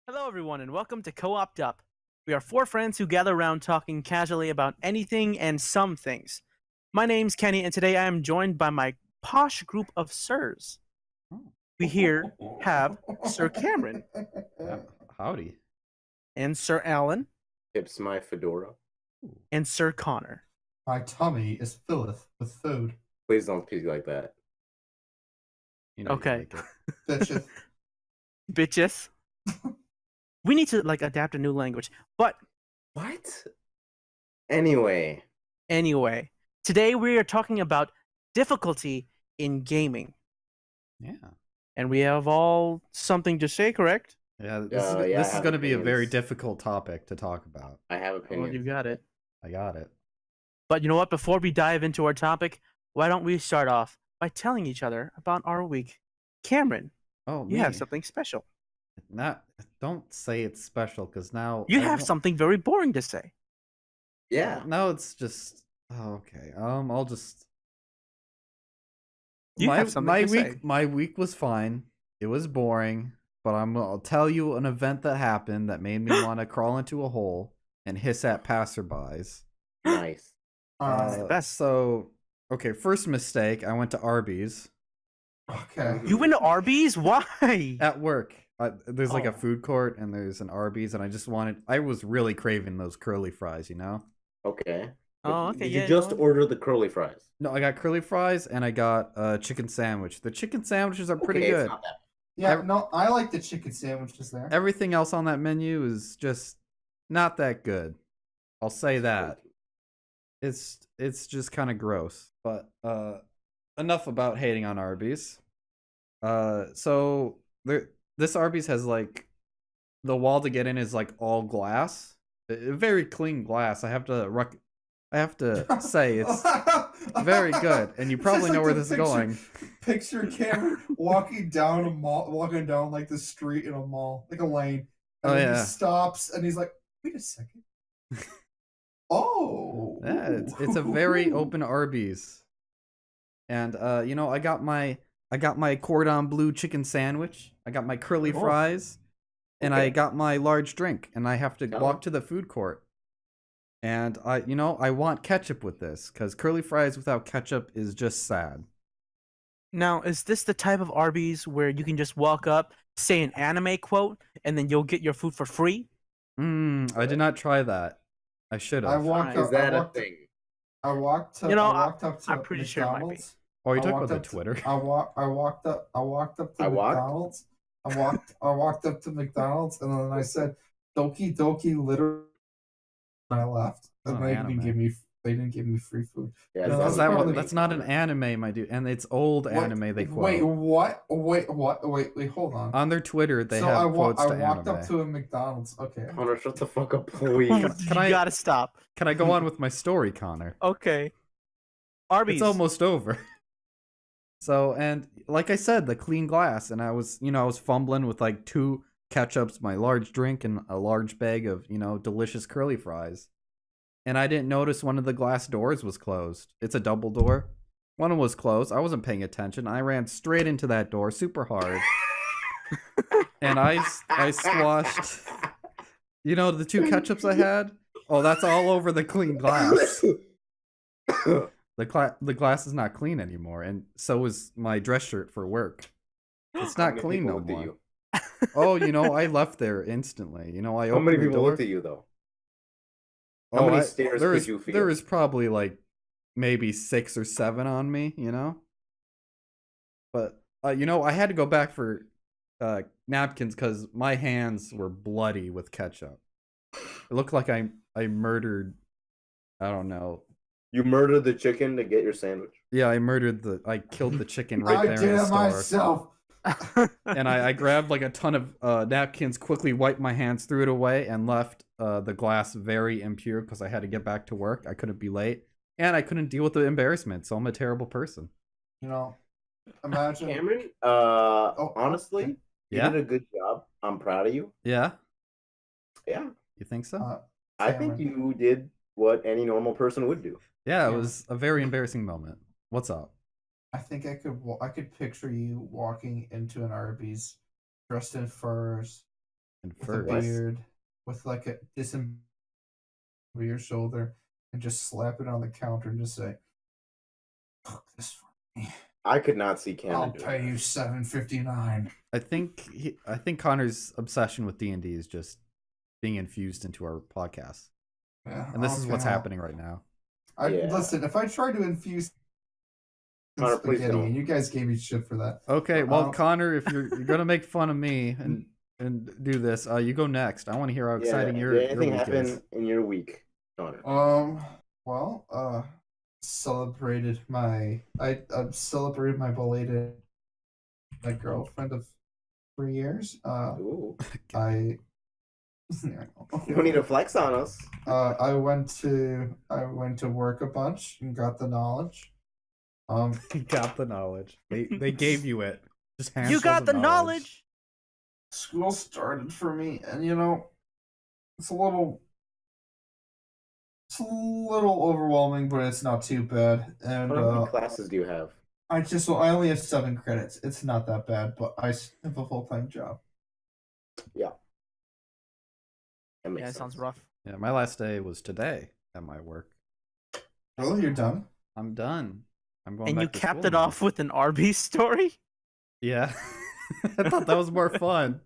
Hello, everyone, and welcome to Co-oped Up. We are four friends who gather around talking casually about anything and some things. My name's Kenny, and today I am joined by my posh group of sirs. Oh, We here have Sir Cameron yeah. Howdy. and Sir Alan Tips my fedora. Ooh, and Sir Connor. My tummy is filleth with food. Please don't speak like that. you Okay. like it. Bitches. Bitches. We need to adapt a new language. But What? Anyway, anyway, today we are talking about difficulty in gaming. Yeah. And we have all something to say, correct? Yeah, yeah, this I is have going to be a very opinions. difficult topic to talk about. I have Well, opinions. you got it. I got it. But you know what? Before we dive into our topic, why don't we start off by telling each other about our week? Cameron, Oh, you me. have something special. Not don't say it's special because now You I have won't- something very boring to say. Yeah. Now it's just okay. I'll just You my have something my to week say. my week was fine. It was boring, but I'll tell you an event that happened that made me want to crawl into a hole and hiss at passerbys. Nice. best. So, okay, first mistake. I went to Arby's Okay. You went to Arby's? Why? at work. There's like Oh. a food court and there's an Arby's, and I was really craving those curly fries, you know? Okay. Oh, okay. Did yeah, you just go on. order the curly fries? No, I got curly fries and I got a chicken sandwich. The chicken sandwiches are pretty Okay, it's good. not that Yeah, no, I like the chicken sandwiches there. Everything else on that menu is just not that good. I'll say that. It's just kind of gross. But enough about hating on Arby's. So this Arby's has like the wall to get in is like all glass, very clean glass. I have to say it's very good, and you It's probably just know like where the this is going. Picture Cameron walking down a mall, walking down like the street in a mall, like a lane, and Oh, then yeah. he stops and he's like, "Wait a second. Oh, Yeah, it's a very open Arby's, and you know, I got my cordon bleu chicken sandwich. I got my curly Oh. fries, and I Okay. got my large drink, and I have to Tell walk me. to the food court. And I want ketchup with this because curly fries without ketchup is just sad. Now, is this the type of Arby's where you can just walk up, say an anime quote, and then you'll get your food for free? I did not try that. I should I have. walked Is up. that I a walked. thing? I walked to. You know, I walked up to I'm pretty sure it might be. McDonald's. Oh, you I talking walked about up the to- Twitter? I walked up. I walked up to I walked? McDonald's. I walked up to McDonald's, and then I said, "Doki Doki," literally. And I left, and Oh, they anime. didn't give me free food. Yeah, No, Because that's probably- that's not an anime, my dude, and it's old anime they quote. Wait, what? Wait, hold on. On their Twitter, they So have I quotes to walked anime. up to a McDonald's. Okay. Connor, shut the fuck up, please. You I- gotta stop. Can I go on with my story, Connor? Okay. Arby's. It's almost over. So, and like I said, the clean glass, and I was fumbling with like 2 ketchups, my large drink, and a large bag of, delicious curly fries. And I didn't notice one of the glass doors was closed. It's a double door. One was closed. I wasn't paying attention. I ran straight into that door super hard. And I squashed, the 2 ketchups I had. Oh, that's all over the clean glass. The glass is not clean anymore, and so is my dress shirt for work. It's How not many clean people no looked at more. you? Oh, I left there instantly. I How opened many the people door. looked at you though? How many stares could you feel? There was probably like maybe 6 or 7 on me, But I had to go back for napkins because my hands were bloody with ketchup. It looked like I murdered. I don't know. You murdered the chicken to get your sandwich. Yeah, I killed the chicken right I there did in the it store. myself. And I grabbed like a ton of napkins, quickly wiped my hands, threw it away, and left the glass very impure because I had to get back to work. I couldn't be late, and I couldn't deal with the embarrassment. So I'm a terrible person. Imagine. Cameron, Oh, honestly, okay. you Yeah? did a good job. I'm proud of you. Yeah, Yeah. you think so? I think Cameron. you did what any normal person would do. Yeah, it Yeah. was a very embarrassing moment. What's up? I think I could picture you walking into an Arby's, dressed in furs, And with a first, beard, with like a disemboweled over your shoulder, and just slap it on the counter and just say, "Cook this for me. I could not see Canada I'll doing pay that. you $7.59." I think Connor's obsession with D&D is just being infused into our podcast, Yeah, and this is what's well, happening right now. Yeah. Listen. If I try to infuse Connor, please spaghetti, don't. and you guys gave me shit for that. Okay, well, Um, Connor, if you're gonna make fun of me and do this, you go next. I want to hear how exciting Did your anything week happen is. in your week, Connor? Celebrated I celebrated my belated my girlfriend of 3 years. Ooh. I You don't need to flex on us. I went to work a bunch and got the knowledge. You got the knowledge. They gave you it. Just You handfuls got of the knowledge. School started for me, and it's a little overwhelming, but it's not too bad. And How many classes do you have? I only have 7 credits. It's not that bad, but I have a full-time job. Yeah. That makes Yeah, it sense. sounds rough. Yeah, my last day was today at my work. Oh, you're done? I'm done. I'm going And back you to capped school it now. off with an Arby's story? Yeah. I thought that was more fun.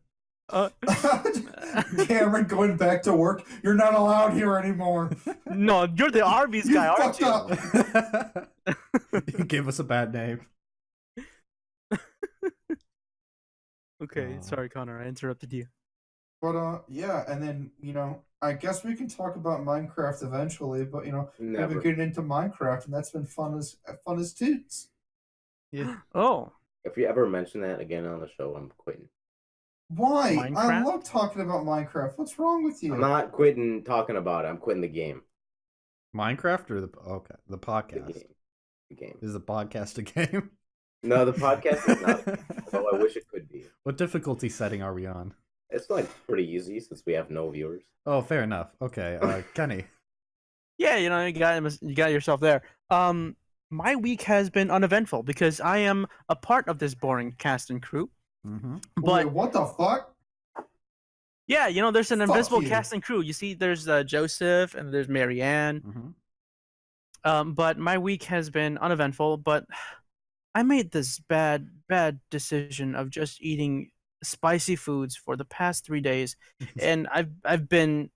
Cameron going back to work. You're not allowed here anymore. No, you're the Arby's You guy, aren't fucked you? up. You gave us a bad name. Okay, Oh. sorry, Connor. I interrupted you. But yeah, and then I guess we can talk about Minecraft eventually. But I've Never. been getting into Minecraft, and that's been fun as toots. Yeah. Oh, If you ever mention that again on the show, I'm quitting. Why? I Minecraft? love talking about Minecraft. What's wrong with you? I'm not quitting talking about it. I'm quitting the game. Minecraft or the The podcast? game. The game. Is the podcast a game? No, the podcast is not. Although I wish it could be. What difficulty setting are we on? It's like pretty easy since we have no viewers. Oh, fair enough. Okay, Kenny. yeah. You got yourself there. My week has been uneventful because I am a part of this boring cast and crew. Mm-hmm. But Wait, what the fuck? yeah, there's an Fuck invisible you. cast and crew. You see, there's Joseph and there's Marianne. Mm-hmm. But my week has been uneventful. But I made this bad decision of just eating spicy foods for the past 3 days, and I've been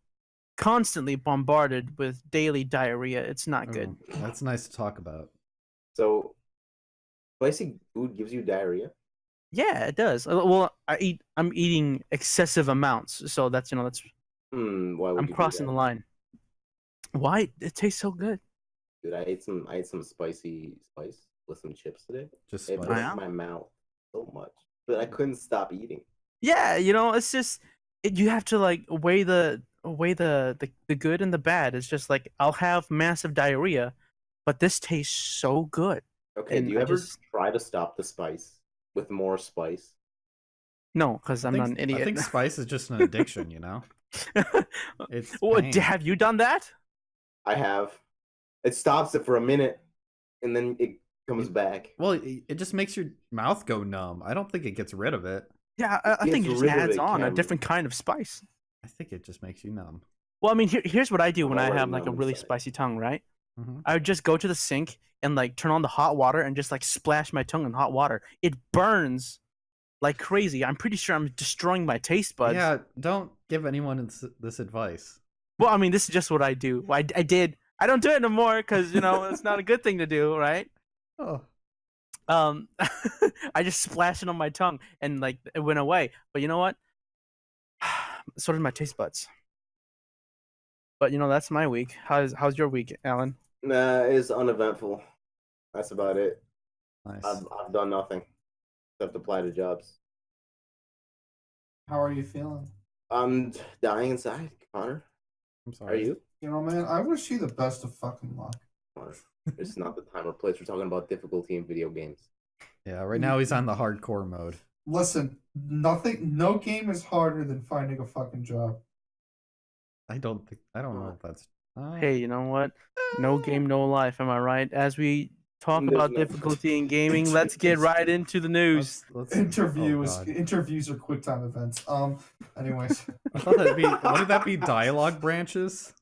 constantly bombarded with daily diarrhea. It's not good. Oh, that's nice to talk about. So, spicy food gives you diarrhea? Yeah, it does. Well, I'm eating excessive amounts, so that's Why would I'm you do crossing that? the line. Why? It tastes so good. Dude, I ate some spicy spice with some chips today. Just It spice. burnt my mouth so much, but I couldn't stop eating. Yeah, it's just you have to like weigh the good and the bad. It's just like I'll have massive diarrhea, but this tastes so good. Okay, And do you I ever just- try to stop the spice with more spice? No, because I'm not an idiot. I think spice is just an addiction, It's Well, pain. have you done that? I have. It stops it for a minute, and then it comes back. Well, it just makes your mouth go numb. I don't think it gets rid of it. Yeah, I think it gets just rid of adds it, on a Cam. different kind of spice. I think it just makes you numb. Well, I mean, here's what I do I'm when I already have like a numb really inside. spicy tongue, right? Mm-hmm. I would just go to the sink and like turn on the hot water and just like splash my tongue in hot water. It burns like crazy. I'm pretty sure I'm destroying my taste buds. Yeah, don't give anyone this advice. Well, I mean, this is just what I do. I did. I don't do it anymore because it's not a good thing to do, right? Oh, I just splashed it on my tongue and like it went away. But you know what? So did my taste buds. But that's my week. How's your week, Alan? Nah, it's uneventful. That's about it. nice. I've done nothing except apply to jobs. How are you feeling? I'm dying inside, Connor. I'm Are sorry. you? Man, I wish you the best of fucking luck. Connor, it's not the time or place. We're talking about difficulty in video games. Yeah, right now he's on the hardcore mode. Listen, no game is harder than finding a fucking job. I don't know if that's. Hey, you know what? No game, no life. Am I right? As we talk There's about no- difficulty in gaming. Let's get right into the news. Let's Interviews, oh, God. interviews are QuickTime events. Anyways, I thought that'd be. Wouldn't that be dialogue branches?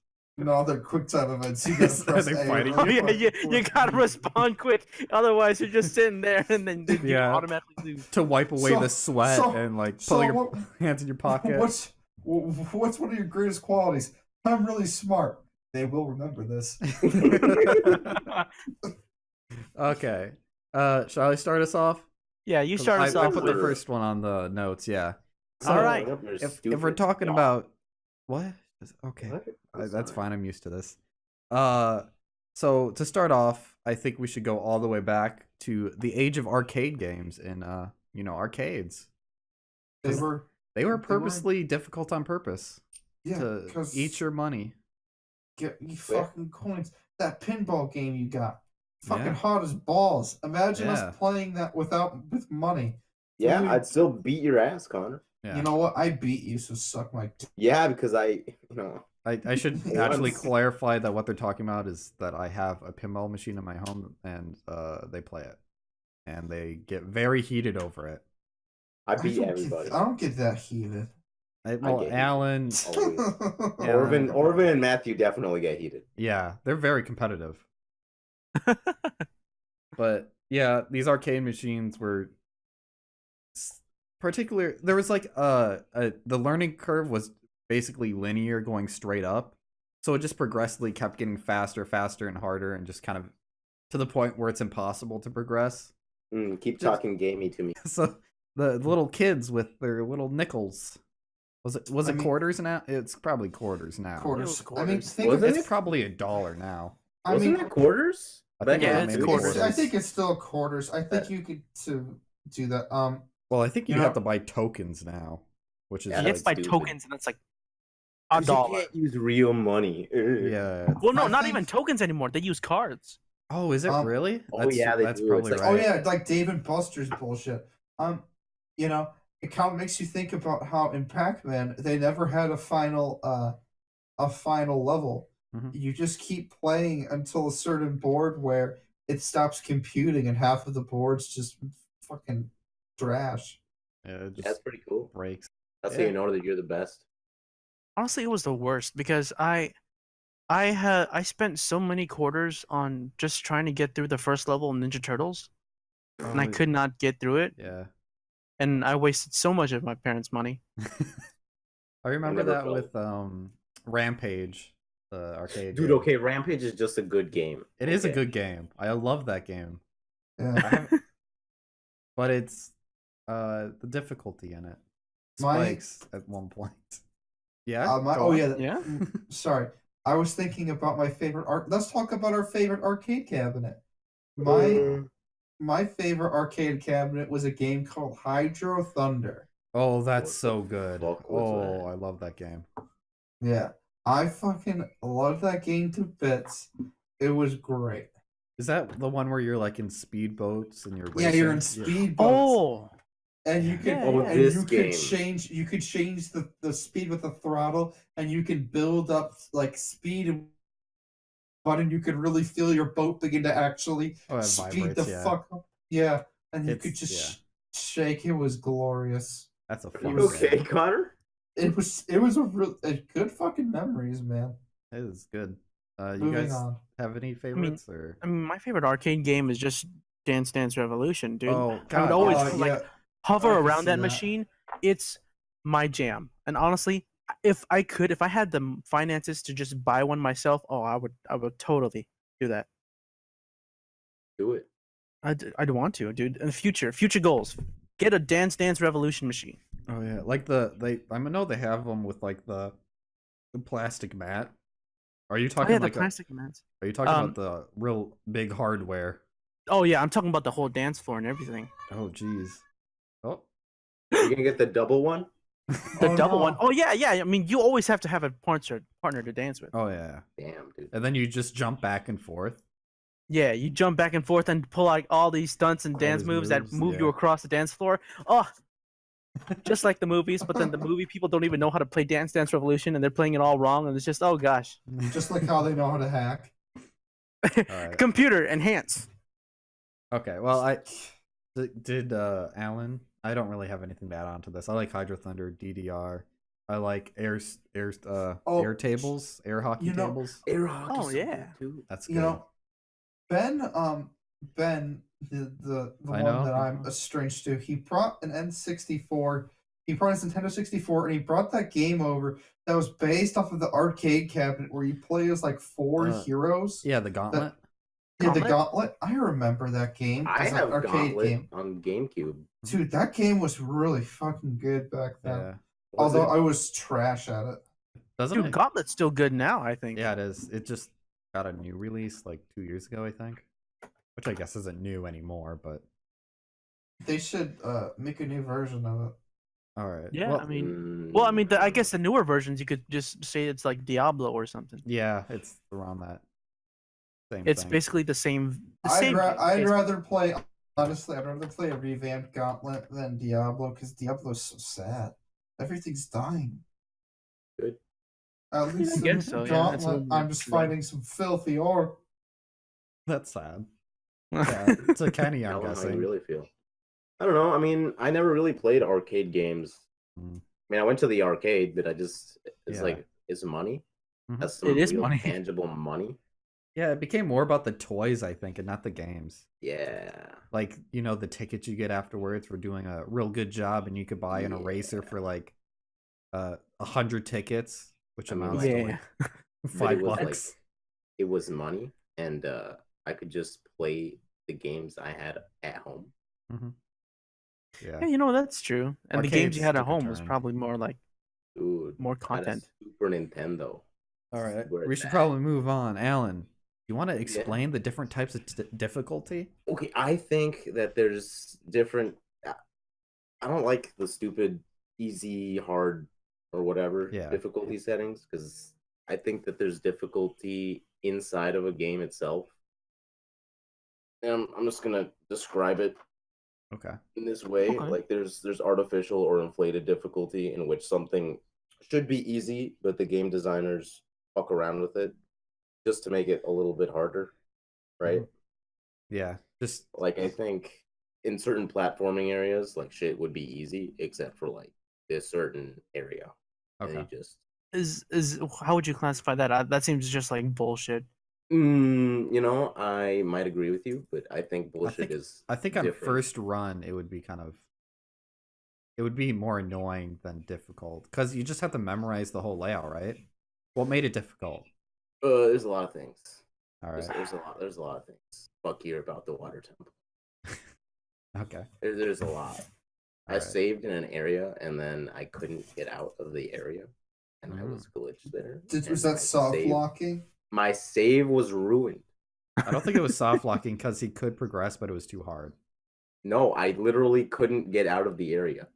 no, they're QuickTime events. You gotta Are press they A fighting Oh you? yeah, you gotta respond quick, otherwise you're just sitting there and then you Yeah. automatically lose. To wipe away So- the sweat so- and like so pull your what- hands in your pocket. What's one of your greatest qualities? I'm really smart. They will remember this. Okay. Shall I start us off? Yeah, you 'Cause start us I off put with the first one on the notes. Yeah. All right. If we're talking about what? Okay. That's sorry. fine. I'm used to this. So to start off, I think we should go all the way back to the age of arcade games in arcades. They were They were They were- purposely difficult on purpose yeah, to because eat your money. get you fucking coins. That pinball game you got, fucking Yeah. hot as balls. Imagine Yeah. us playing that with money. Yeah, Dude. I'd still beat your ass, Connor. Yeah. You know what? I beat you, so suck my. Yeah, because I I should Once. actually clarify that what they're talking about is that I have a pinball machine in my home and they play it. And they get very heated over it. I beat don't everybody. I don't get that heated. Well, get heated. Alan, Always. Yeah. Orvin and Matthew definitely get heated. yeah, they're very competitive. But yeah, these arcade machines were particular. There was like the learning curve was basically linear, going straight up. So it just progressively kept getting faster, and harder, and just kind of to the point where it's impossible to progress. Keep Just- talking gamey to me. So the little kids with their little nickels. Was it I mean- quarters now? It's probably quarters now. Quarters. It was I mean, quarters. think Wasn't of It's probably $1 now. I Wasn't mean, that quarters? I Back think Yeah, in it's the quarters. 80s? I think it's still quarters. I think you could to do that. Well, I think you You have know- to buy tokens now, which is Yeah, You like, have to buy stupid. tokens, and that's like a 'Cause you dollar. can't use real money. yeah. Well, no, I not think- even tokens anymore. They use cards. Oh, is it really? Oh, yeah, they that's do. probably It's right. like- Oh yeah, like Dave and Buster's bullshit. You know, it kind of makes you think about how in Pac-Man they never had a final level. Mhm. You just keep playing until a certain board where it stops computing and half of the board's just fucking trash. Yeah, it That's just pretty cool. breaks. That's Yeah. how you know that you're the best. Honestly, it was the worst because I spent so many quarters on just trying to get through the first level of Ninja Turtles, and I Oh, could not get through it, Yeah. and I wasted so much of my parents' money. I remember never that felt- with Rampage, the arcade. Dude, game. okay, Rampage is just a good game. It is a Okay. good game. I love that game. I Yeah. haven't- but it's the difficulty in it My- spikes at one point. Yeah. Oh go on. yeah. Yeah? Sorry, I was thinking about my favorite art. Let's talk about our favorite arcade cabinet. My favorite arcade cabinet was a game called Hydro Thunder. Oh, that's What so the good. fuck was Oh, that? I love that game. Yeah, I fucking love that game to bits. It was great. Is that the one where you're like in speedboats and you're Yeah, you're in racing? speedboats. Oh, And you can Yeah, Oh, and this you game. could change the speed with the throttle, and you can build up like speed and button. You could really feel your boat begin to actually Oh, it speed the vibrates, yeah. fuck up. Yeah, and you It's- could just yeah. shake. It was glorious. That's a Are fun you okay, game. Connor? It was a good fucking memories, man. It is good. You Moving guys on. have any favorites or? I mean, my favorite arcade game is just Dance Dance Revolution, dude. Oh I would God! always Oh, like yeah. hover I can around see that that. machine. It's my jam. And honestly, if I had the finances to just buy one myself, oh, I would totally do that. Do it. I'd want to, dude. In the future goals, get a Dance Dance Revolution machine. Oh yeah, like I know they have them with like the plastic mat. Are you Oh talking yeah, like the plastic mats. are you talking about the real big hardware? Oh yeah, I'm talking about the whole dance floor and everything. Oh jeez. Oh. You're gonna get the double one? The Oh, double no. one. Oh yeah, yeah. I mean, you always have to have a partner to dance with. Oh yeah. Damn, dude. And then you just jump back and forth. Yeah, you jump back and forth and pull like all these stunts and All dance these moves that moves, move you yeah. across the dance floor. Oh, just like the movies, but then the movie people don't even know how to play Dance Dance Revolution and they're playing it all wrong, and it's just oh gosh. Just like how they know how to hack. Alright. Computer enhance. Okay, well, did Alan. I don't really have anything to add on to this. I like Hydro Thunder, DDR. I like Oh, air tables, air hockey you know, tables. Air hockey's Oh so yeah. good too. That's you good. know, Ben, the I one know. that I'm estranged to, he brought an N64. He brought his Nintendo 64, and he brought that game over that was based off of the arcade cabinet where you play as like four heroes. Yeah, the Gauntlet. Yeah, the Gauntlet? Gauntlet. I remember that game I as an have arcade Gauntlet game. on GameCube. Dude, that game was really fucking good back then. Yeah. Was Although it? I was trash at it. Doesn't Dude, it? Gauntlet's still good now, I think. Yeah, it is. It just got a new release like 2 years ago, I think. Which I guess isn't new anymore, but They should make a new version of it. all right. Yeah, Well, I mean, I guess the newer versions you could just say it's like Diablo or something. yeah, it's around that same It's thing. basically the same. I'd game, rather basically. play, honestly, I'd rather play a revamped Gauntlet than Diablo because Diablo's so sad. Everything's dying. Good. At least I in guess so, yeah, it's a Gauntlet, little more I'm just true. fighting some filthy orc. That's sad. Yeah, it's a Kenny, I'm Alan, how you guessing. really feel? I don't know. I mean, I never really played arcade games. Mm. I mean, I went to the arcade, but it's Yeah. like, it's money. Mhm. That's some It is real money. tangible money. Yeah, it became more about the toys, I think, and not the games. Yeah. Like, the tickets you get afterwards for doing a real good job, and you could buy an eraser for like 100 tickets, which I mean, amounts like- to Yeah. like But $5. it was like, it was money, and I could just play the games I had at home. Mhm. Yeah, Yeah. that's true. And the games you Arcades had at took a home was turn. probably more like Dude, more I had a content. Super Nintendo. All right. Where We it's should at. probably move on. Alan, you want to explain the different types of difficulty? Okay, I think that there's different. I don't like the stupid easy, hard, or whatever Yeah. difficulty settings because I think that there's difficulty inside of a game itself. And I'm just gonna describe it Okay. in this way. Okay. Like there's artificial or inflated difficulty in which something should be easy, but the game designers fuck around with it just to make it a little bit harder, right? Yeah. Just Like I think in certain platforming areas, like shit would be easy, except for like this certain area. And okay. you just Is how would you classify that? That seems just like bullshit. I might agree with you, but I think bullshit is I think on different. first run it would be it would be more annoying than difficult because you just have to memorize the whole layout, right? What made it difficult? There's a lot of things. All right. There's a lot of things. Fuck you about the water temple. Okay. There's a lot. I Alright. saved in an area and then I couldn't get out of the area, and I was glitched there. Was and that soft save- locking? My save was ruined. I don't think it was soft locking because he could progress, but it was too hard. No, I literally couldn't get out of the area.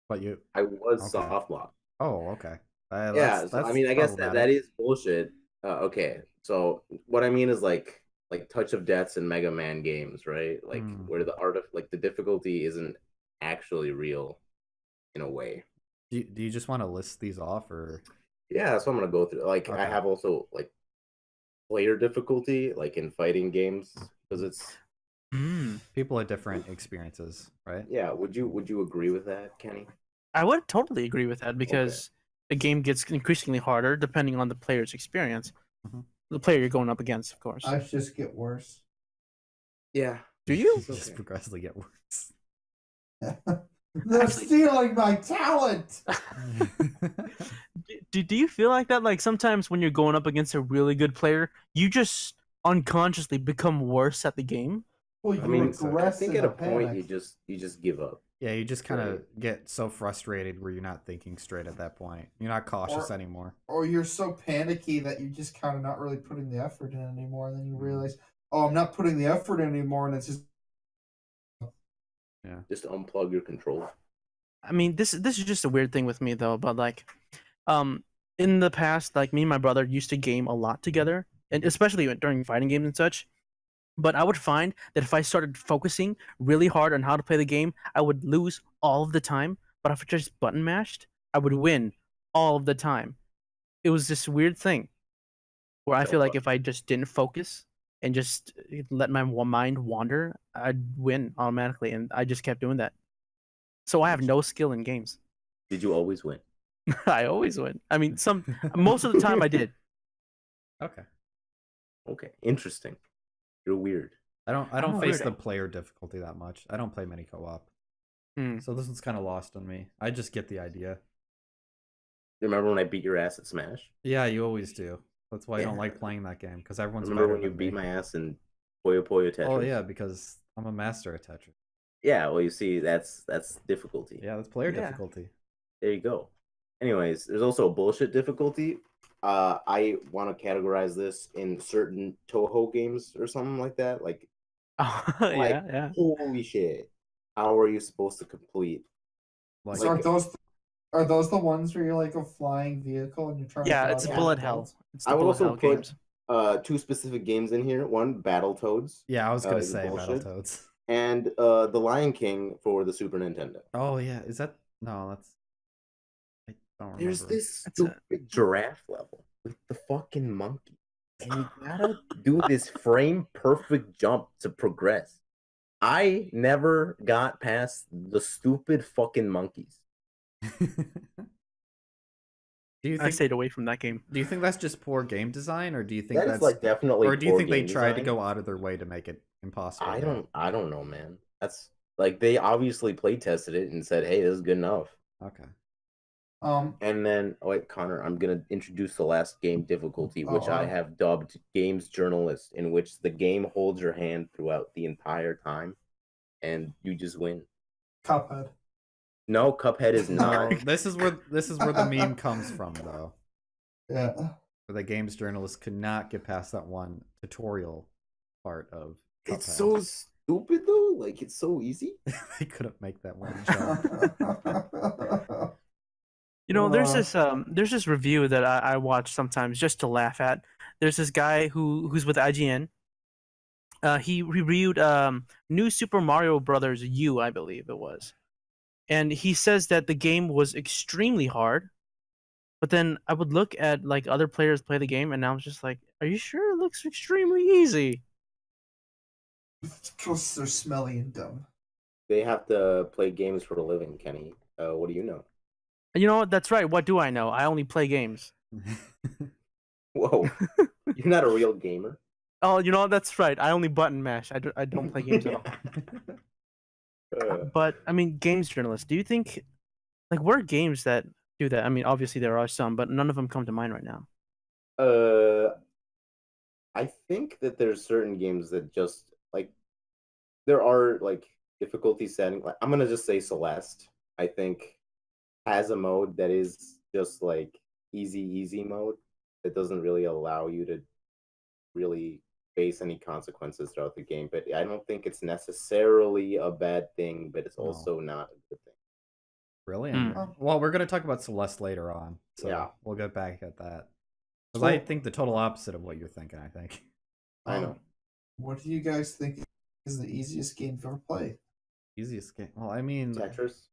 But you. I was Okay. soft locked. Oh, okay. Yeah, so, I mean, I guess that is bullshit. Okay, so what I mean is like Touch of Deaths and Mega Man games, right? Like where the art of like the difficulty isn't actually real, in a way. Do you just want to list these off, or? Yeah, that's what I'm gonna go through. Like I Okay. have also like player difficulty, like in fighting games, because it's People have different experiences, right? yeah. Would you agree with that, Kenny? I would totally agree with that because the game gets increasingly harder depending on the player's experience. Mhm. The player you're going up against, of course. I just get worse. Yeah. Do you? Just progressively get worse. They're Actually- stealing my talent. Do you feel like that? Like sometimes when you're going up against a really good player, you just unconsciously become worse at the game. Well, I you mean, regress I think in at a point panic. you just give up. Yeah, you just kind of Right. get so frustrated where you're not thinking straight at that point. You're not cautious anymore. Or you're so panicky that you're just kind of not really putting the effort in anymore, and then you realize, oh, I'm not putting the effort in anymore, and it's just Just unplug your controller. I mean, this is just a weird thing with me though, but like, in the past, like me and my brother used to game a lot together, and especially during fighting games and such. But I would find that if I started focusing really hard on how to play the game, I would lose all of the time. But if I just button mashed, I would win all of the time. It was this weird thing where I feel like if I just didn't focus and just let my mind wander, I'd win automatically, and I just kept doing that. So I have no skill in games. Did you always win? I always win. I mean, most of the time I did. Okay. Okay, interesting. You're weird. I don't I'm face weird. the player difficulty that much. I don't play many co-op. So this one's kind of lost on me. I just get the idea. Remember when I beat your ass at Smash? Yeah, you always do. That's why I don't Yeah. like playing that game, because everyone's Remember better when you than beat me. my ass in Puyo Puyo Tetris? Oh yeah, because I'm a master at Tetris. Yeah, well, you see, that's difficulty. Yeah, that's player difficulty. There you go. Anyways, there's also a bullshit difficulty. I want to categorize this in certain Toho games or something like that. Like, Yeah. holy shit, how are you supposed to complete? Like, So are those the ones where you're like a flying vehicle and you're trying Yeah, to it's dodge bullet the hell. bullets? It's the I would bullet also hell put games. 2 specific games in here. One, Battletoads. yeah, I was gonna is say bullshit. Battletoads. And The Lion King for the Super Nintendo. Oh yeah, is that no? That's I don't remember. There's this stupid giraffe level with the fucking monkey, and you gotta do this frame perfect jump to progress. I never got past the stupid fucking monkeys. Do you I think stayed away from that game. Do you think that's just poor game design, or do you think That is that's like definitely, or do you poor think they game tried to design. go out of their way to make it impossible? I don't know, man. That's like they obviously play tested it and said, "Hey, this is good enough." Okay. And then, oh wait, Connor, I'm gonna introduce the last game difficulty, which I have dubbed Games Journalist, in which the game holds your hand throughout the entire time, and you just win. Cuphead. No, Cuphead is not. No, this is where the meme comes from, though. Yeah. Where the games journalist could not get past that one tutorial part of Cuphead. It's so stupid though. Like it's so easy. They couldn't make that one jump. You know, there's this review that I watch sometimes just to laugh at. There's this guy who's with IGN. He reviewed New Super Mario Brothers U, I believe it was, and he says that the game was extremely hard. But then I would look at like other players play the game, and I was just like, "Are you sure it looks extremely easy?" Because they're smelly and dumb. They have to play games for a living, Kenny. What do you know? You know what? That's right. What do I know? I only play games. Whoa, you're not a real gamer. Oh, you know what? That's right. I only button mash. I don't play games at all. But I mean, games journalists. Do you think like what are games that do that? I mean, obviously there are some, but none of them come to mind right now. I think that there's certain games that just like there are like difficulty setting. Like I'm gonna just say Celeste. I think has a mode that is just like easy mode that doesn't really allow you to really face any consequences throughout the game. But I don't think it's necessarily a bad thing, but it's also not a good thing. Really? Well, we're gonna talk about Celeste later on, so yeah, we'll get back at that. Because I think the total opposite of what you're thinking. I think. I know. What do you guys think is the easiest game you've ever played? Easiest game? Well, I mean, Tetris.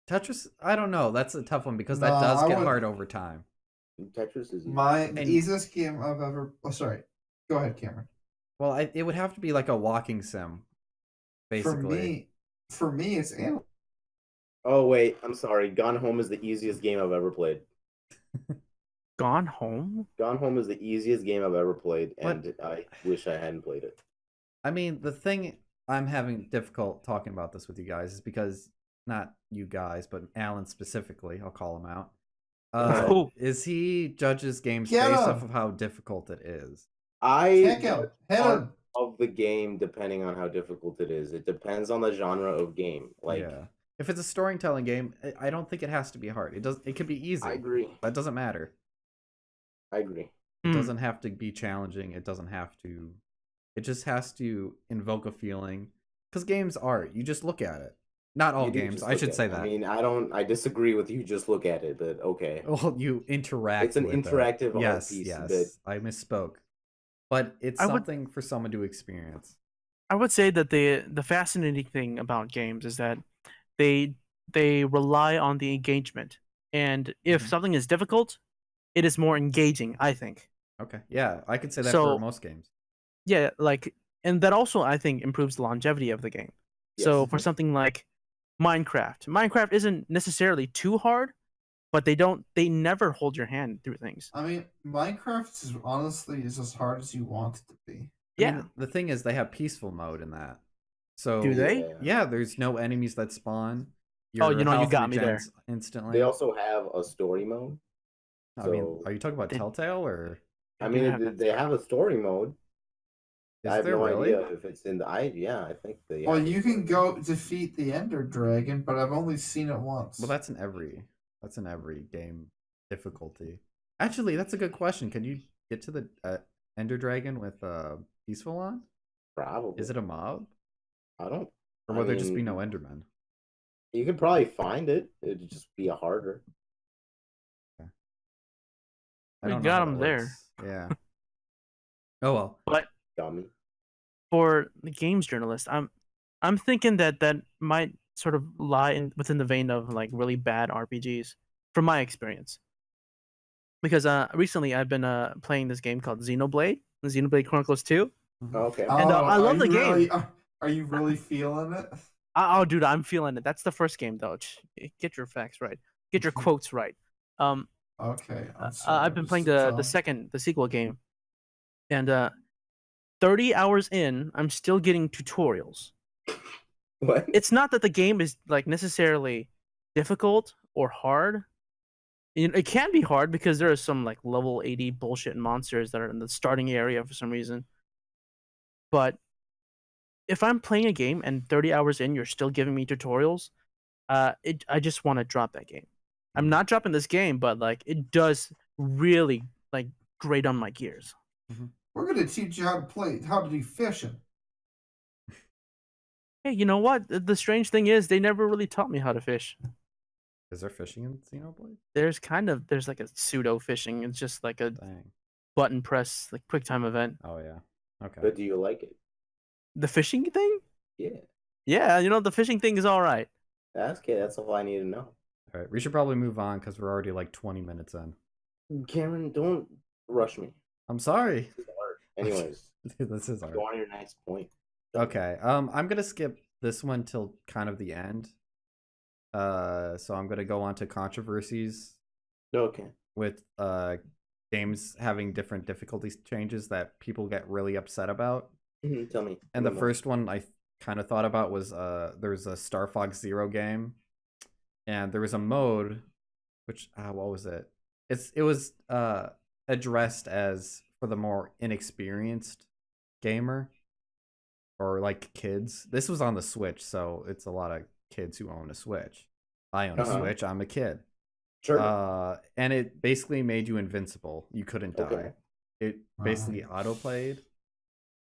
Tetris. I don't know. That's a tough one because that does get hard over time. Tetris is the easiest game I've ever. Oh, sorry. Go ahead, Cameron. Well, it would have to be like a walking sim, basically. For me, it's Animal. Oh wait, I'm sorry. Gone Home is the easiest game I've ever played. Gone Home? Gone Home is the easiest game I've ever played, and I wish I hadn't played it. I mean, the thing I'm having difficult talking about this with you guys is because not you guys, but Alan specifically, I'll call him out. Is he judges games based off of how difficult it is? Part of the game depending on how difficult it is. It depends on the genre of game. Like if it's a storytelling game, I don't think it has to be hard. It could be easy. I agree. That doesn't matter. I agree. It doesn't have to be challenging. It doesn't have to. It just has to invoke a feeling. Because games are. You just look at it. Not all games. I should say that. I mean, I disagree with you. Just look at it, but okay. Well, you interact. It's an interactive art piece. Yes. I misspoke. But it's something for someone to experience. I would say that the fascinating thing about games is that they rely on the engagement, and if something is difficult, it is more engaging, I think. Okay. Yeah, I could say that for So most games. yeah, like, and that also I think improves the longevity of the game. So Yes. for something like Minecraft isn't necessarily too hard, but they never hold your hand through things. I mean, Minecraft is honestly as hard as you want it to be. I Yeah. mean, the thing is, they have peaceful mode in that. Do So they? yeah, there's no enemies that spawn. Oh, Your you health got me there. regens instantly. They also have a story mode. I mean, So are you talking about They, Telltale or they I do mean, have that they have a story mode. I is have there no really? idea if it's in the I think they Well, have a you story can go defeat the Ender Dragon, but I've only seen it once. Well, that's in every game difficulty. Actually, that's a good question. Can you get to the Ender Dragon with peaceful on? Probably. Is it a mob? I don't. Or I will there just be mean, no Endermen? You could probably find it. It'd just be a harder. I We don't know got how him that there. works. Yeah. Oh well. But Dummy. for the games journalist, I'm thinking that might sort of lie within the vein of like really bad RPGs, from my experience. Because recently I've been playing this game called Xenoblade Chronicles 2, Okay. and I love the game. Really, are you really feeling it? Oh, dude, I'm feeling it. That's the first game though. Get your facts right. Get your quotes right. Okay, I'm sorry. I've been playing the sequel game, and 30 hours in, I'm still getting tutorials. What? It's not that the game is like necessarily difficult or hard. It can be hard because there are some like level 80 bullshit monsters that are in the starting area for some reason. But if I'm playing a game and 30 hours in, you're still giving me tutorials, I just want to drop that game. I'm not dropping this game, but like it does really like grate on my gears. We're gonna teach you how to do fishing. Hey, you know what? The strange thing is they never really taught me how to fish. Is there fishing in Xenoblade? There's like a pseudo fishing. It's just like a Dang. button press like quick time event. Oh yeah. Okay. But do you like it? The fishing thing? Yeah. Yeah, the fishing thing is all right. That's okay. That's all I need to know. All right. We should probably move on because we're already like 20 minutes in. Cameron, don't rush me. I'm sorry. This is hard. Anyways, This is hard. go on to your next point. Okay. I'm gonna skip this one till kind of the end. So I'm gonna go on to controversies Okay. with games having different difficulty changes that people get really upset about. Tell me. And the first one I kind of thought about was there's a Star Fox Zero game, and there was a mode, which what was it? It was addressed as for the more inexperienced gamer or like kids. This was on the Switch, so it's a lot of kids who own a Switch. I own a Switch. I'm a kid. Sure. And it basically made you invincible. You couldn't die. Okay. It basically auto-played,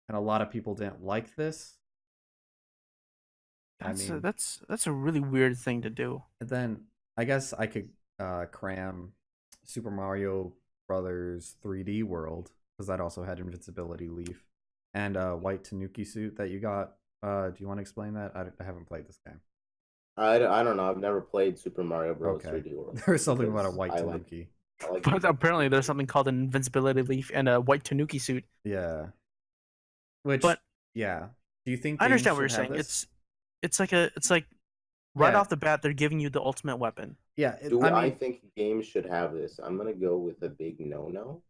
and a lot of people didn't like this. That's a really weird thing to do. And then I guess I could cram Super Mario Brothers 3D World, because that also had invincibility leaf, and a white Tanuki suit that you got. Do you want to explain that? I haven't played this game. I don't know. I've never played Super Mario Bros. Okay. 3D World. There's something about a because white I Tanuki. But apparently there's something called an invincibility leaf and a white Tanuki suit. Yeah. Which, But yeah. Do you think I understand games what you're should have saying. this? It's like right Yeah. off the bat they're giving you the ultimate weapon. Yeah. I think games should have this? I'm gonna go with a big no.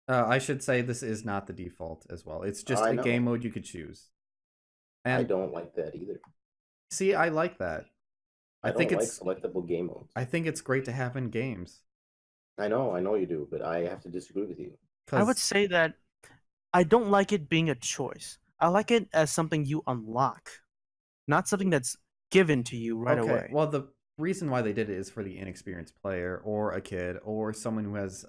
I should say this is not the default as well. It's just a game mode you could choose. And I don't like that either. see, I like that. I think don't it's like selectable game modes. I think it's great to have in games. I know you do, but I have to disagree with you. I would say that I don't like it being a choice. I like it as something you unlock, not something that's given to you right away. Well, the reason why they did it is for the inexperienced player or a kid or someone who has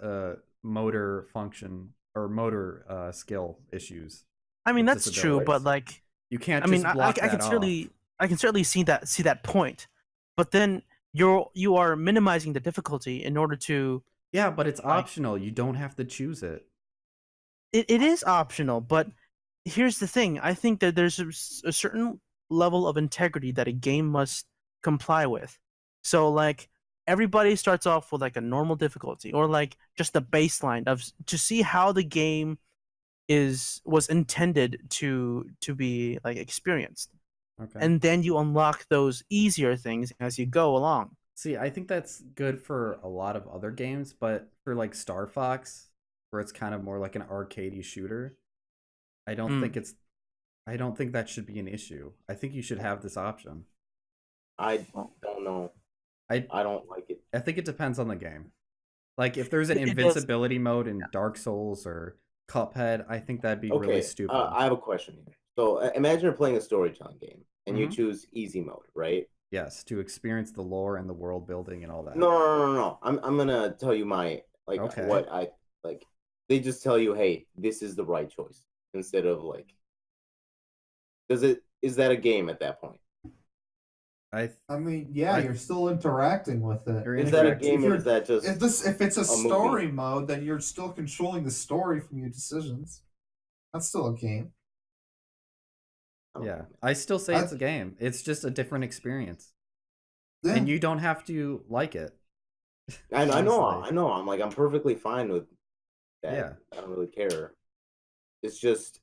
motor function or motor skill issues. I mean, with that's true, but disabilities. like You can't I mean, just block I can that certainly off. I can certainly see that point, but then you are minimizing the difficulty in order to. Yeah, but it's optional. You don't have to choose it. It is optional, but here's the thing. I think that there's a certain level of integrity that a game must comply with. So like everybody starts off with like a normal difficulty or like just the baseline of to see how the game was intended to be like experienced. Okay. And then you unlock those easier things as you go along. See, I think that's good for a lot of other games, but for like Star Fox, where it's kind of more like an arcadey shooter, I don't think that should be an issue. I think you should have this option. I don't know. I don't like it. I think it depends on the game. Like if there's an It does. invincibility mode in Dark Souls or Cuphead, I think that'd be really stupid. I have a question here. So imagine you're playing a storytelling game and you choose easy mode, right? Yes, to experience the lore and the world building and all that. No. I'm gonna tell you my what I like. They just tell you, hey, this is the right choice instead of like. Is that a game at that point? I mean, yeah, you're still interacting with it. Is that a game or is that just if it's a story mode, then you're still controlling the story from your decisions. That's still a game. Yeah, I still say it's a game. It's just a different experience, and you don't have to like it. I know. I'm perfectly fine with that. Yeah, I don't really care. It's just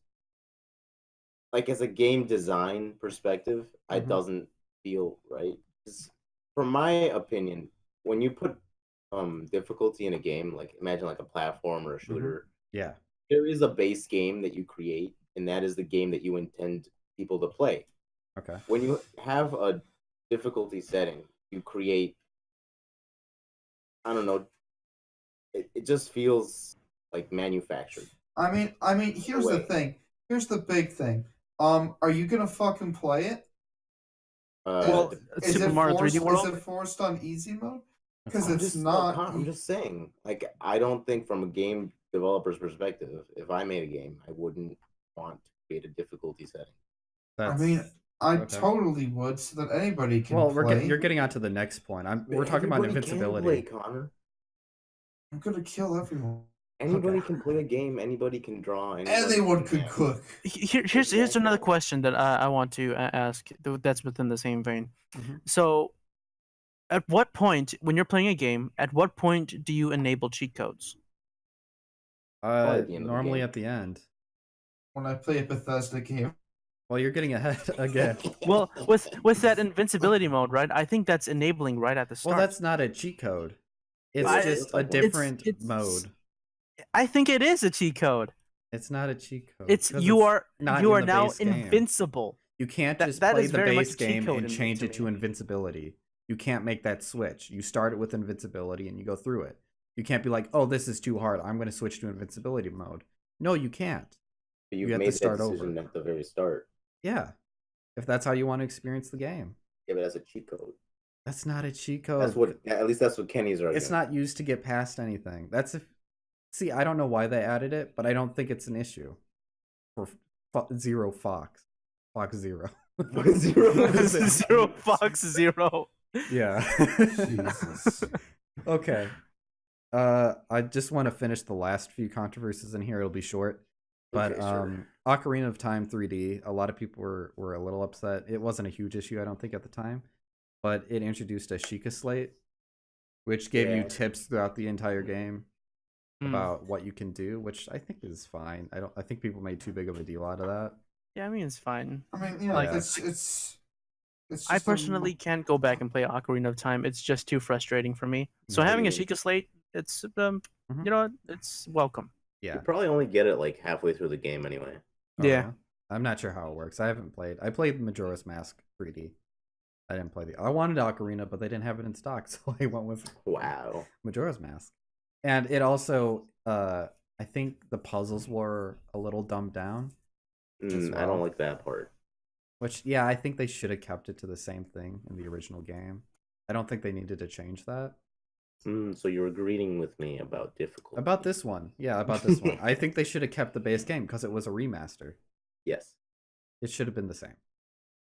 like as a game design perspective, it doesn't feel right. From my opinion, when you put difficulty in a game, like imagine like a platform or a shooter, yeah, there is a base game that you create, and that is the game that you intend people to play. Okay. When you have a difficulty setting, you create, I don't know, it just feels like manufactured. I mean, here's the thing. Here's the big thing. Are you gonna fucking play it? Well, Super Mario 3D World? Is it forced on easy mode? Because it's not. I'm just saying, like, I don't think from a game developer's perspective, if I made a game, I wouldn't want to create a difficulty setting. I mean, I totally would, so that anybody can play. Well, you're getting on to the next point. We're talking about invincibility. Can play, Connor. I'm gonna kill everyone. Anybody can play a game. Anybody can draw. Anyone can cook. Here's another question that I want to ask. That's within the same vein. So, at what point, when you're playing a game, at what point do you enable cheat codes? Normally at the end. When I play a Bethesda game. Well, you're getting ahead again. Well, with that invincibility mode, right? I think that's enabling right at the start. Well, that's not a cheat code. It's just a different mode. I think it is a cheat code. It's not a cheat code. You are now invincible. You can't just play the base game and change it to invincibility. You can't make that switch. You start it with invincibility and you go through it. You can't be like, oh, this is too hard. I'm going to switch to invincibility mode. No, you can't. But you have made to start that decision over at the very start. Yeah, if that's how you want to experience the game. Yeah, but that's a cheat code. That's not a cheat code. At least that's what Kenny's arguing. It's not used to get past anything. See, I don't know why they added it, but I don't think it's an issue for Zero Fox. Fox Zero. Zero Fox Zero. Yeah. Jesus. Okay. I just want to finish the last few controversies in here. It'll be short. But okay, sure. Ocarina of Time 3D, a lot of people were a little upset. It wasn't a huge issue, I don't think, at the time. But it introduced a Sheikah slate, which gave you tips throughout the entire game about what you can do, which I think is fine. I think people made too big of a deal out of that. Yeah, I mean it's fine. I mean, yeah, like it's I personally can't go back and play Ocarina of Time. It's just too frustrating for me. So having a Sheikah slate, it's you know, it's welcome. Yeah. You probably only get it like halfway through the game anyway. Yeah. I'm not sure how it works. I haven't played. I played Majora's Mask 3D. I didn't play I wanted Ocarina, but they didn't have it in stock, so I went with Majora's Mask. And it also, I think the puzzles were a little dumbed down. Well. I don't like that part. Which, yeah, I think they should have kept it to the same thing in the original game. I don't think they needed to change that. So you're agreeing with me about difficulty. About this one. Yeah, about this one. I think they should have kept the base game because it was a remaster. Yes. It should have been the same.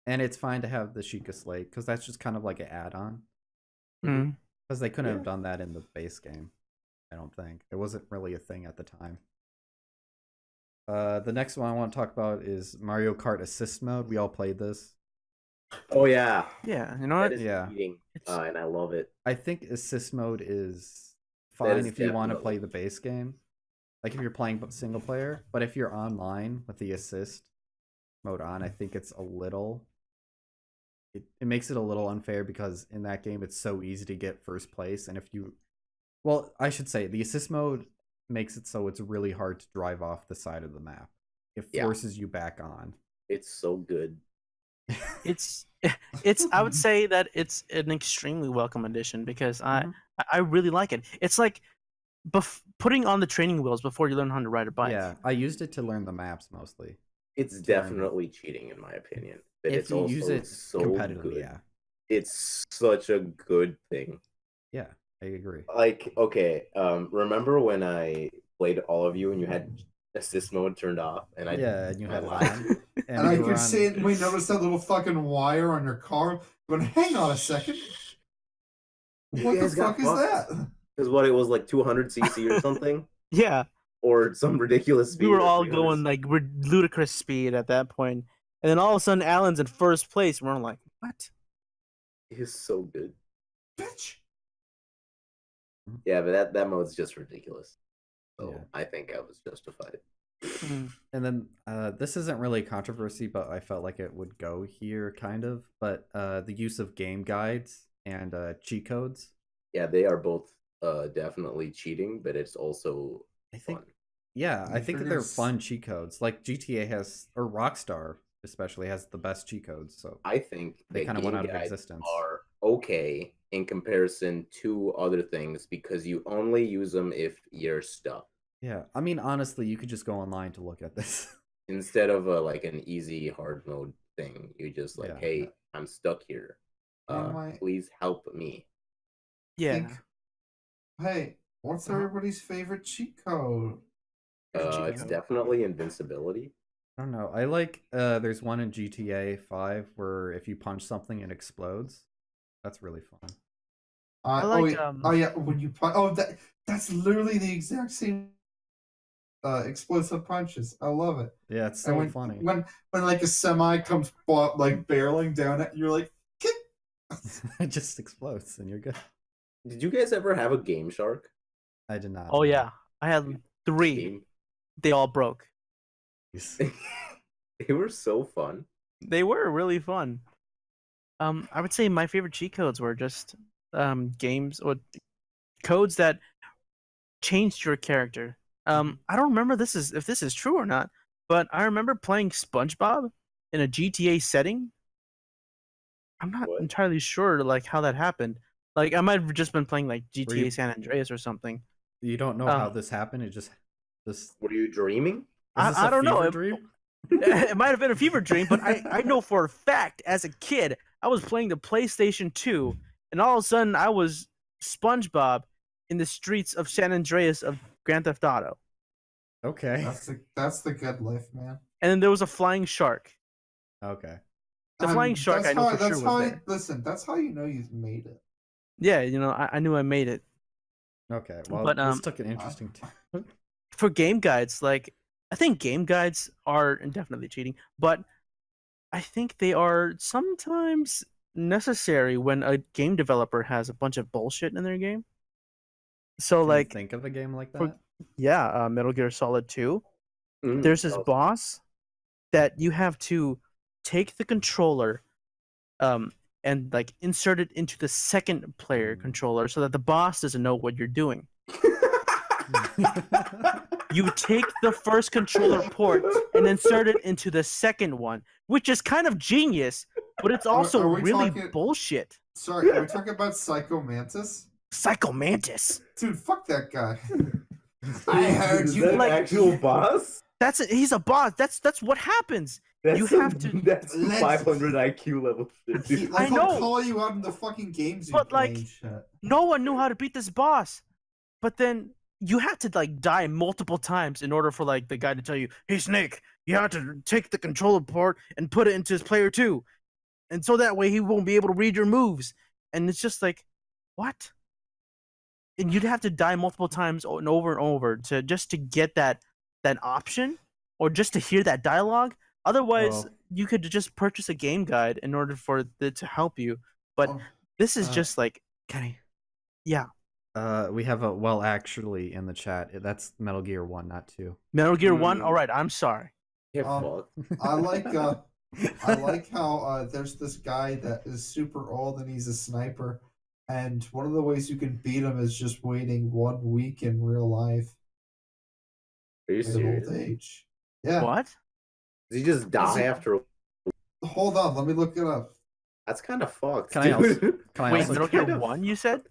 And it's fine to have the Sheikah slate because that's just kind of like an add-on. Because they couldn't have done that in the base game. I don't think. It wasn't really a thing at the time. The next one I want to talk about is Mario Kart Assist Mode. We all played this. Oh yeah, Yeah, you know that what? is Yeah. cheating, It's and I love it. I think assist mode is That fine is if you want to definitely play the base game, like if you're playing single player. But if you're online with the assist mode on, I think it's a little. It makes it a little unfair because in that game it's so easy to get first place, and if you, well, I should say the assist mode makes it so it's really hard to drive off the side of the map. It Yeah. forces you back on. It's so good. it's I would say that it's an extremely welcome addition because Mhm. I really like it. It's like putting on the training wheels before you learn how to ride a bike. Yeah, I used it to learn the maps mostly. It's To learn- definitely cheating in my opinion, but If it's you use also it so competitively, good. yeah. It's such a good thing. Yeah, I agree. Like, okay, remember when I played all of you and you had assist mode turned off, and I Yeah, and you had it lied on. to you? And I you were could on- see it, and we noticed that little fucking wire on your car. But hang on a second. You What the guys got fuck is fucked. that? Because what, it was like 200 cc or something, Yeah, or some ridiculous speed. we were or all 300 going like ludicrous speed at that point, and then all of a sudden Alan's in first place, and we're like, what? It's so good. Bitch. Yeah, but that mode's just ridiculous. So Yeah. I think I was justified. And then this isn't really a controversy, but I felt like it would go here, kind of. But the use of game guides and cheat codes. Yeah, they are both definitely cheating, but it's also I think, fun. yeah, I You think that figure they're s- fun cheat codes. Like GTA has, or Rockstar especially has the best cheat codes. So I think they that kind of game went out of guides existence. are okay in comparison to other things because you only use them if you're stuck. Yeah, I mean, honestly, you could just go online to look at this. Instead of like an easy hard mode thing, you just like, Yeah. hey, I'm stuck here. my- Please help me. Yeah, Think, hey, what's Uh-huh. everybody's favorite cheat code? cheat It's code. definitely invincibility. I don't know. I like there's one in GTA 5 where if you punch something it explodes. That's really fun. I Oh, like, yeah, oh yeah, when you punch. Oh, that's literally the exact same explosive punches. I love it. Yeah, it's And so when funny. when like a semi comes like barreling down at you, you're like, "Kick." It just explodes and you're good. Did you guys ever have a Game Shark? I did not. Oh know. yeah, I had 3. Game? They all broke. They were so fun. They were really fun. I would say my favorite cheat codes were just games or codes that changed your character. I don't remember if this is true or not, but I remember playing SpongeBob in a GTA setting. I'm not What? entirely sure like how that happened. Like I might have just been playing like Were GTA you- San Andreas or something. You don't know how this happened. It just this. Were you dreaming? Is this I a don't know. fever It, dream? it might have been a fever dream, but I know for a fact as a kid I was playing the PlayStation 2, and all of a sudden I was SpongeBob in the streets of San Andreas of Grand Theft Auto, Okay. That's the good life, man. and then there was a flying shark. Okay. The flying shark, I know for sure was there. Listen, that's how you know you've made it. Yeah, you know, I knew I made it. Okay. Well, But, this took an interesting. For game guides, like I think game guides are definitely cheating, but I think they are sometimes necessary when a game developer has a bunch of bullshit in their game. So Can you like think of a game like for- that? yeah, Metal Gear Solid 2. Mm, There's this that was- boss that you have to take the controller and like insert it into the second player controller so that the boss doesn't know what you're doing. You take the first controller port and insert it into the second one, which is kind of genius, but it's also are we really talking- bullshit. Sorry, are we talking about Psycho Mantis? Psycho Mantis. Dude, fuck that guy. I heard Is you that an like- actual boss? He's a boss. That's what happens. That's You have to- That's Let's- 500 IQ level shit, He, dude. like, I he'll know. call you out in the fucking games you But, play like- and shit. No one knew how to beat this boss. But then you have to like die multiple times in order for like the guy to tell you, "Hey Snake, you have to take the controller port and put it into his player 2." And so that way he won't be able to read your moves. And it's just like, what? And you'd have to die multiple times and over to just to get that option or just to hear that dialogue. Otherwise, Well, you could just purchase a game guide in order for it to help you. But Oh, this is uh, just like, Kenny. yeah, We have a well actually in the chat. That's Metal Gear 1, not 2. Metal Gear 1. All right, I'm sorry. Get Um, fucked. I like how there's this guy that is super old and he's a sniper, and one of the ways you can beat him is just waiting 1 week in real life Are you at old serious? age. Yeah. What? Does he just die it- after? Hold on, let me look it up. That's kind of fucked. Can I also dude. can I Wait, also Metal Gear kind of 1, you said?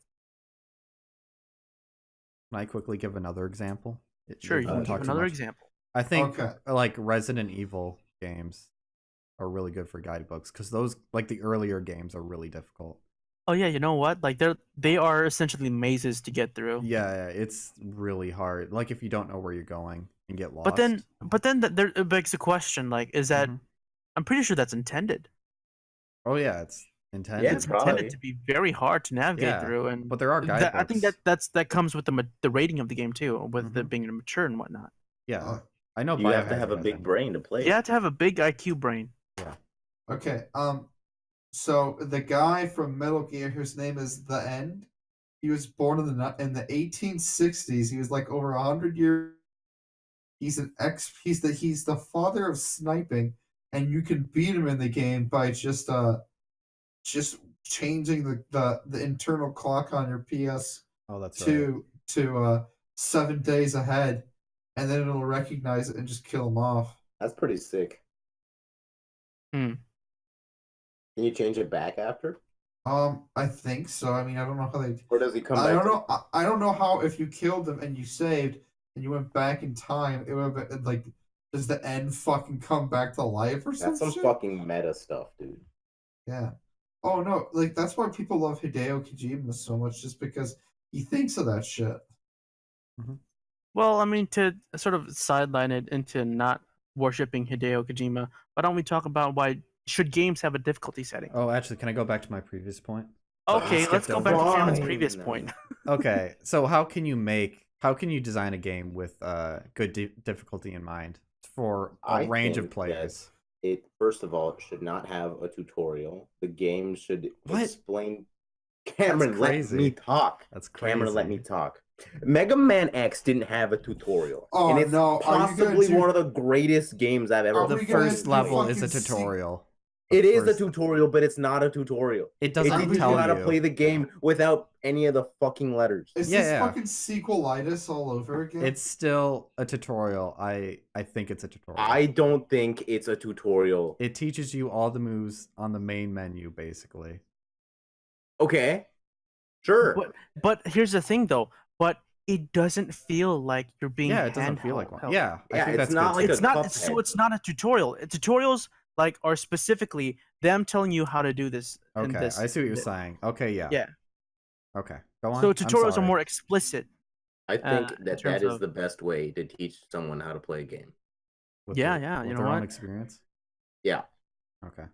can I quickly give another example? Sure, you Don't can talk give too another much. example. I think Okay. like Resident Evil games are really good for guidebooks because those like the earlier games are really difficult. Oh yeah, you know what? Like they are essentially mazes to get through. Yeah, it's really hard. Like if you don't know where you're going and get lost. But then there it begs the question: like, is that? Mhm. I'm pretty sure that's intended. Oh yeah, it's Yeah, intended. It's intended probably. to be very hard to navigate Yeah, through, and but there are I think guidebooks. that comes with the rating of the game too, with it Mhm. being mature and whatnot. Yeah, Uh, I know You have to Biohazard have a has big them. brain to play. You have to have a big IQ brain. Yeah. Okay. So the guy from Metal Gear, whose name is The End, he was born in the 1860s. He was like over 100 years. He's the father of sniping, and you can beat him in the game by just changing the internal clock on your PS Oh, that's right. to 7 days ahead, and then it'll recognize it and just kill him off. That's pretty sick. Hmm. Can you change it back after, I think so. I mean, I don't know how they. or does he come I back? don't know. I don't know how if you killed him and you saved and you went back in time, it would have been like, does the end fucking come back to life or That's some shit? fucking meta stuff, dude. Yeah. Oh no, like that's why people love Hideo Kojima so much, just because he thinks of that shit. Well, I mean, to sort of sideline it into not worshiping Hideo Kojima, why don't we talk about why should games have a difficulty setting? Oh, actually, can I go back to my previous point? Okay, let's go back to Cameron's previous Fine. point. Okay, so how can you design a game with good difficulty in mind for a I range of think that players? It first of all should not have a tutorial. The game should What? explain. Cameron, let crazy. me talk. That's Cameron, let me crazy. talk. Mega Man X didn't have a tutorial. Oh, and it's no, are you gonna possibly do- one of the greatest games I've ever Are The we played. gonna first do level is a fucking tutorial. It is a first- tutorial, but it's not a tutorial. It It doesn't teaches tell you how to you. play the game without any of the fucking letters. Is Yeah, this yeah. fucking sequelitis all over again? It's still a tutorial. I think it's a tutorial. I don't think it's a tutorial. It teaches you all the moves on the main menu, basically. Okay. Sure. But here's the thing, though. But it doesn't feel like you're being. Yeah, it doesn't feel like one. handheld. Yeah, I Yeah, think it's that's not good like too. a It's not. Cuphead. So it's not a tutorial. Tutorials like are specifically them telling you how to do this. and Okay, this. I see what you're saying. Okay, yeah. Yeah. Okay, go on. So I'm tutorials are sorry. more explicit. I think in that terms that is of- the best way to teach someone how to play a game. With Yeah, their- yeah, with you know their own what? experience. Yeah. Okay.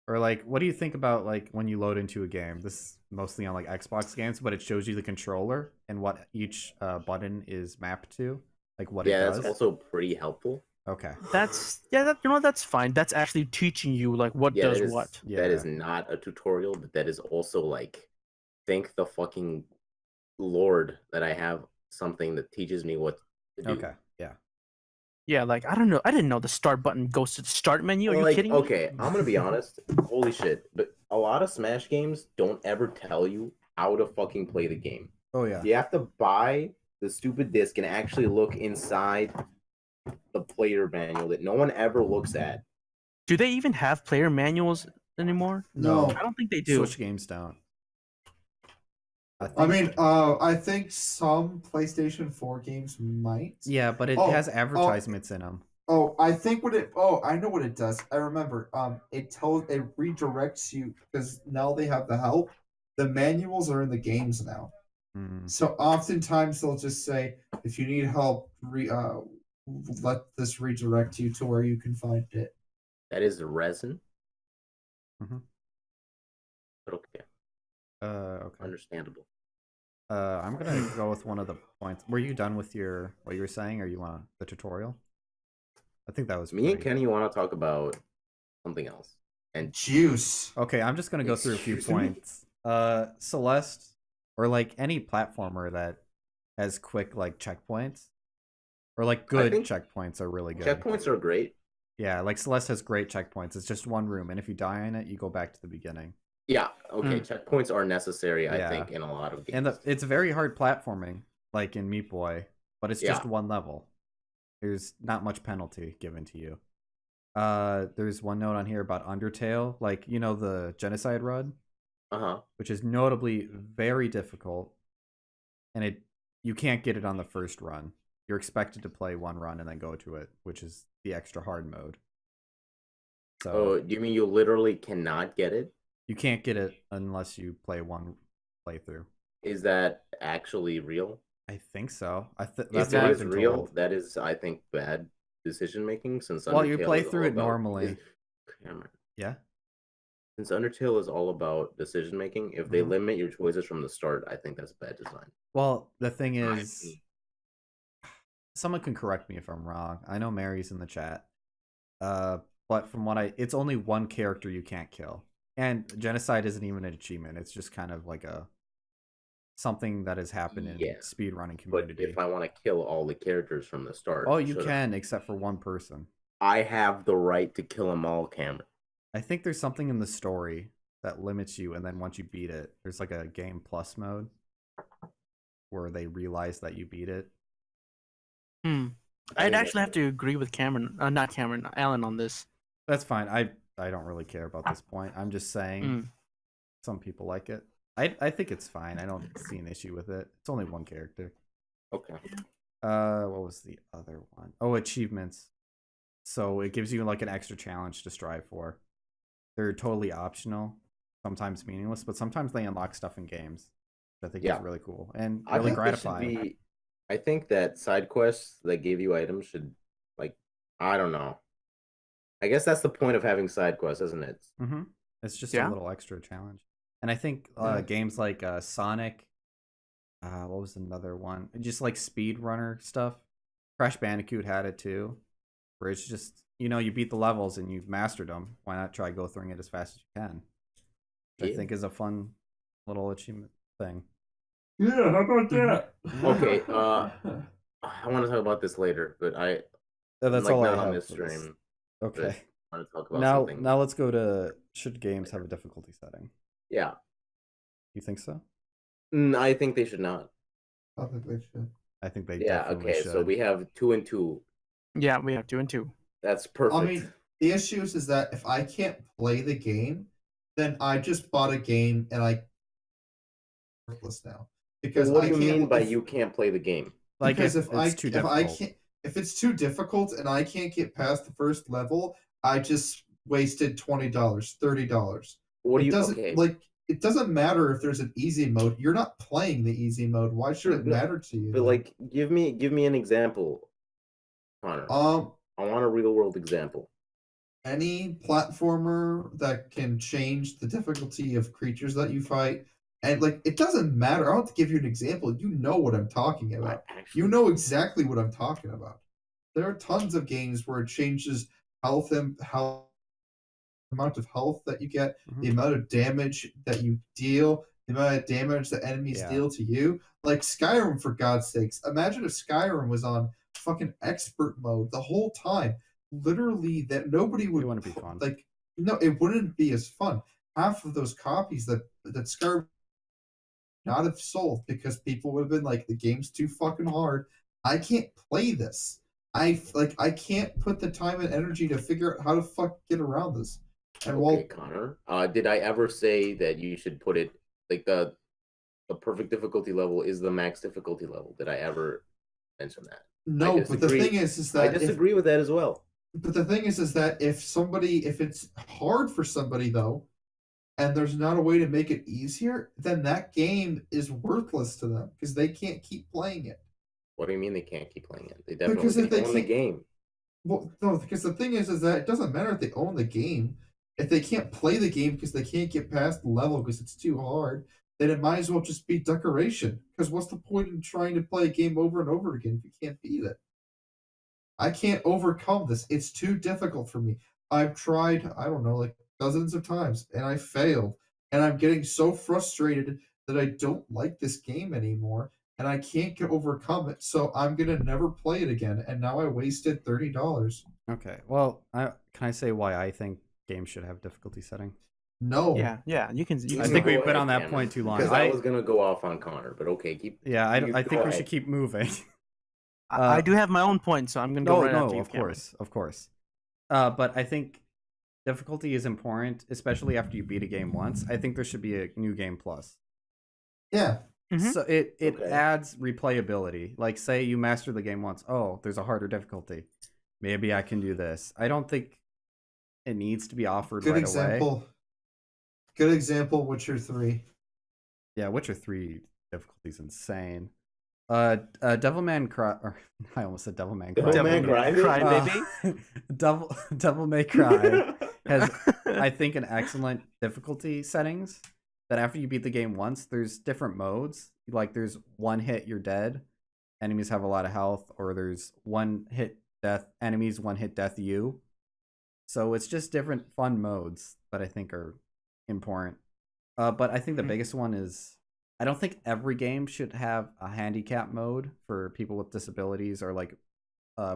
Or like, what do you think about like when you load into a game? This is mostly on like Xbox games, but it shows you the controller and what each button is mapped to, like what it Yeah, does. that's also pretty helpful. Okay. That's that's fine. That's actually teaching you like what Yeah, does that is, what. that is Yeah. not a tutorial, but that is also like, thank the fucking Lord that I have something that teaches me what to do. Okay. Yeah. Yeah, like I don't know. I didn't know the start button goes to the start menu. Are you Like, kidding me? okay, I'm gonna be honest. Holy shit. But a lot of Smash games don't ever tell you how to fucking play the game. Oh yeah. You have to buy the stupid disc and actually look inside the player manual that no one ever looks at. Do they even have player manuals anymore? No. I don't think they do. Switch games don't. I mean, I think some PlayStation 4 games might. Yeah, but it Oh, has advertisements in them. Oh, I think what it. Oh, I know what it does. I remember. It redirects you because now they have the help. The manuals are in the games now. So oftentimes they'll just say, if you need help, let this redirect you to where you can find it. That is resin. Mhm. But okay, Okay. understandable. I'm gonna go with one of the points. Were you done with what you were saying, or you want the tutorial? I think that was Me and Kenny want to talk about something else. And Juice. Okay, I'm just gonna go through a few Excuse me? points. Celeste, or like any platformer that has quick like checkpoints, or like good think checkpoints are really good. checkpoints are great. Yeah, like Celeste has great checkpoints. It's just one room, and if you die in it, you go back to the beginning. Yeah, okay. Checkpoints are necessary, I think, in a lot of games. And it's very hard platforming, like in Meat Boy, but it's just one level. There's not much penalty given to you. There's one note on here about Undertale, like the genocide run, which is notably very difficult, and you can't get it on the first run. You're expected to play one run and then go to it, which is the extra hard mode. So, do you mean you literally cannot get it? You can't get it unless you play one playthrough. Is that actually real? I think so. That's if what that I've is been real, told. that is, I think, bad decision making. Since Well, you Undertale play is through all it about- normally. Cameron. Yeah. Since Undertale is all about decision making, if they limit your choices from the start, I think that's bad design. Well, the thing is, someone can correct me if I'm wrong. I know Mary's in the chat. But from what it's only one character you can't kill. And genocide isn't even an achievement. It's just kind of like something that has happened in speedrunning community. But if I want to kill all the characters from the start, you can, except for one person. I have the right to kill them all, Cameron. I think there's something in the story that limits you, and then once you beat it, there's like a game plus mode where they realize that you beat it. I'd actually have to agree with Alan on this. That's fine. I don't really care about this point. I'm just saying some people like it. I think it's fine. I don't see an issue with it. It's only one character. Okay. What was the other one? Oh, achievements. So it gives you like an extra challenge to strive for. They're totally optional, sometimes meaningless, but sometimes they unlock stuff in games, which I think is really cool and really gratifying. I think that side quests that give you items should, like, I don't know. I guess that's the point of having side quests, isn't it? It's just a little extra challenge. And I think games like Sonic, what was another one? Just like speedrunner stuff. Crash Bandicoot had it too, where it's just, you beat the levels and you've mastered them. Why not try go through it as fast as you can? Which I think is a fun little achievement thing. Yeah, how about that? Okay, I want to talk about this later, but that's all I have on this stream. Okay. I want to talk about something. Now let's go to, should games have a difficulty setting? Yeah. You think so? I think they should not. I think they should. I think they definitely should. So we have 2 and 2. Yeah, we have 2 and 2. That's perfect. I mean, the issue is that if I can't play the game, then I just bought a game and worthless now. Because what do you mean by you can't play the game? Like because if it's too difficult and I can't get past the first level, I just wasted $20, $30. It doesn't matter if there's an easy mode. You're not playing the easy mode. Why should it matter to you? But like, give me an example, Connor. I want a real world example. Any platformer that can change the difficulty of creatures that you fight. And like, it doesn't matter. I don't have to give you an example. You know what I'm talking about. You know exactly what I'm talking about. There are tons of games where it changes health and amount of health that you get, the amount of damage that you deal, the amount of damage that enemies deal to you. Like Skyrim, for God's sakes. Imagine if Skyrim was on fucking expert mode the whole time. Literally, that nobody would want to be fun. Like, no, it wouldn't be as fun. Half of those copies that Skyrim not have sold because people would have been like, the game's too fucking hard. I can't play this. I can't put the time and energy to figure out how to get around this. And Connor, did I ever say that you should put it like the perfect difficulty level is the max difficulty level? Did I ever mention that? No, but the thing is that I disagree with that as well. But the thing is that if it's hard for somebody though, and there's not a way to make it easier, then that game is worthless to them because they can't keep playing it. What do you mean they can't keep playing it? They definitely own the game. Well, no, because the thing is that it doesn't matter if they own the game. If they can't play the game because they can't get past the level because it's too hard, then it might as well just be decoration. Because what's the point in trying to play a game over and over again if you can't beat it? I can't overcome this. It's too difficult for me. I've tried, I don't know, like dozens of times, and I failed. And I'm getting so frustrated that I don't like this game anymore, and I can't overcome it. So I'm gonna never play it again. And now I wasted $30. Okay. Well, can I say why I think games should have difficulty setting? No. Yeah. You can. I think we've been on that point too long. Because I was gonna go off on Connor, but okay, keep. Yeah, I think we should keep moving. I do have my own point, so I'm gonna go right after you. Of course. But I think difficulty is important, especially after you beat a game once. I think there should be a new game plus. Yeah. Mm-hmm. So it adds replayability. Like, say you master the game once. Oh, there's a harder difficulty. Maybe I can do this. I don't think it needs to be offered right away. Good example, Witcher 3. Yeah, Witcher 3 difficulty is insane. Devilman Cry, or I almost said Devilman Cry. Devilman Cry, baby. Devil May Cry has, I think, an excellent difficulty settings. That after you beat the game once, there's different modes. Like there's one hit, you're dead. Enemies have a lot of health, or there's one hit death. Enemies one hit death you. So it's just different fun modes that I think are important. But I think the biggest one is, I don't think every game should have a handicap mode for people with disabilities or like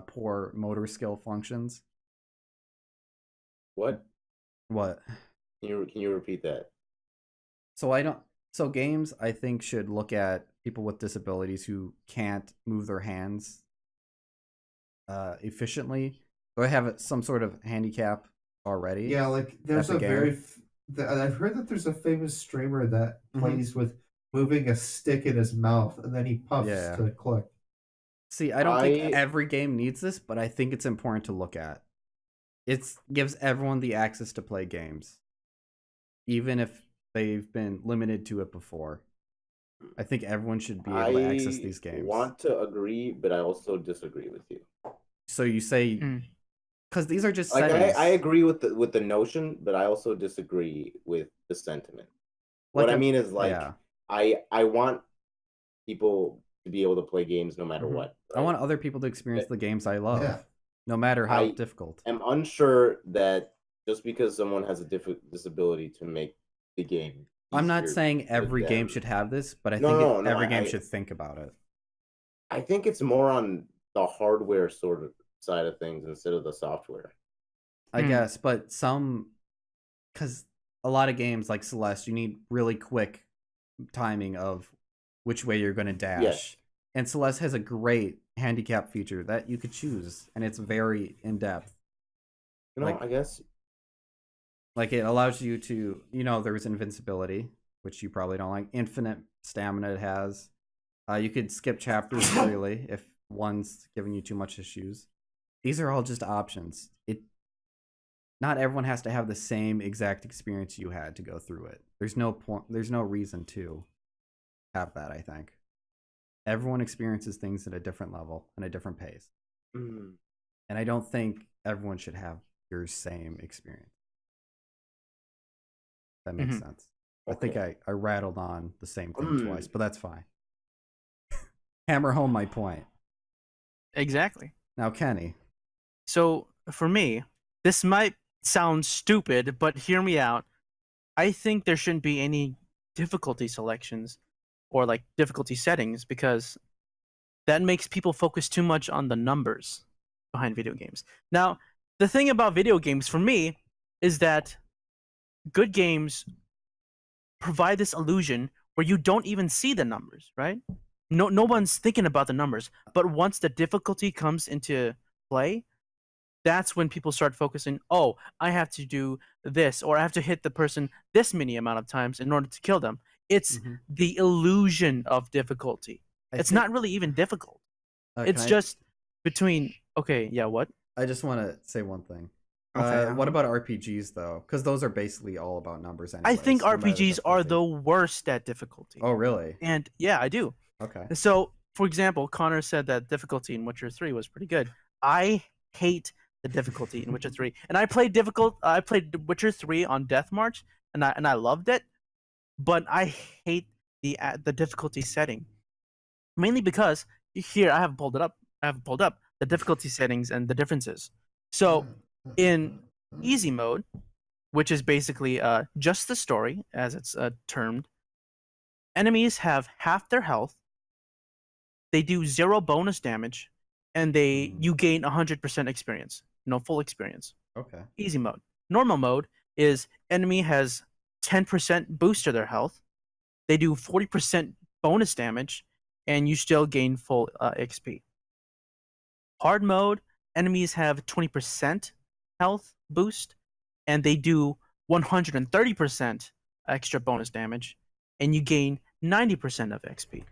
poor motor skill functions. What? What? Can you repeat that? So games, I think, should look at people with disabilities who can't move their hands efficiently, or have some sort of handicap already. Yeah, like there's I've heard that there's a famous streamer that plays with moving a stick in his mouth, and then he puffs to click. See, I don't think every game needs this, but I think it's important to look at. It gives everyone the access to play games, even if they've been limited to it before. I think everyone should be able to access these games. I want to agree, but I also disagree with you. So you say, because these are just like settings. I agree with the notion, but I also disagree with the sentiment. What I mean is, like, I want people to be able to play games no matter what. Right? I want other people to experience the games I love, no matter how difficult. I'm unsure that just because someone has a disability to make the game. I'm not saying every game should have this, but I think every game should think about it. I think it's more on the hardware sort of side of things instead of the software. I guess, but because a lot of games like Celeste, you need really quick timing of which way you're going to dash. Yes. And Celeste has a great handicap feature that you could choose, and it's very in-depth. I guess. Like, it allows you to, there's invincibility, which you probably don't like. Infinite stamina it has. You could skip chapters freely if one's giving you too much issues. These are all just options. Not everyone has to have the same exact experience you had to go through it. There's no point. There's no reason to have that, I think. Everyone experiences things at a different level and a different pace. And I don't think everyone should have your same experience. That makes sense. Okay. I think I rattled on the same thing twice, but that's fine. Hammer home my point. Exactly. Now, Kenny. So, for me, this might sound stupid, but hear me out. I think there shouldn't be any difficulty selections or like difficulty settings, because that makes people focus too much on the numbers behind video games. Now, the thing about video games for me is that good games provide this illusion where you don't even see the numbers, right? No one's thinking about the numbers. But once the difficulty comes into play, that's when people start focusing, oh, I have to do this, or I have to hit the person this many amount of times in order to kill them. It's the illusion of difficulty. It's not really even difficult. It's just between, what? I just want to say one thing. Okay. What about RPGs, though? Because those are basically all about numbers anyway. I think RPGs are the worst at difficulty. Oh, really? And yeah, I do. Okay. So, for example, Connor said that difficulty in Witcher 3 was pretty good. I hate the difficulty in Witcher 3. And I played Witcher 3 on Death March, and I loved it. But I hate the difficulty setting. Mainly because here I have pulled up the the difficulty settings and the differences. So in easy mode, which is basically just the story, as it's termed, enemies have half their health, they do 0 bonus damage, and you gain 100% experience, full experience. Okay. Easy mode. Normal mode is enemy has 10% boost to their health, they do 40% bonus damage, and you still gain full XP. Hard mode, enemies have 20% health boost, and they do 130% extra bonus damage, and you gain 90% of XP.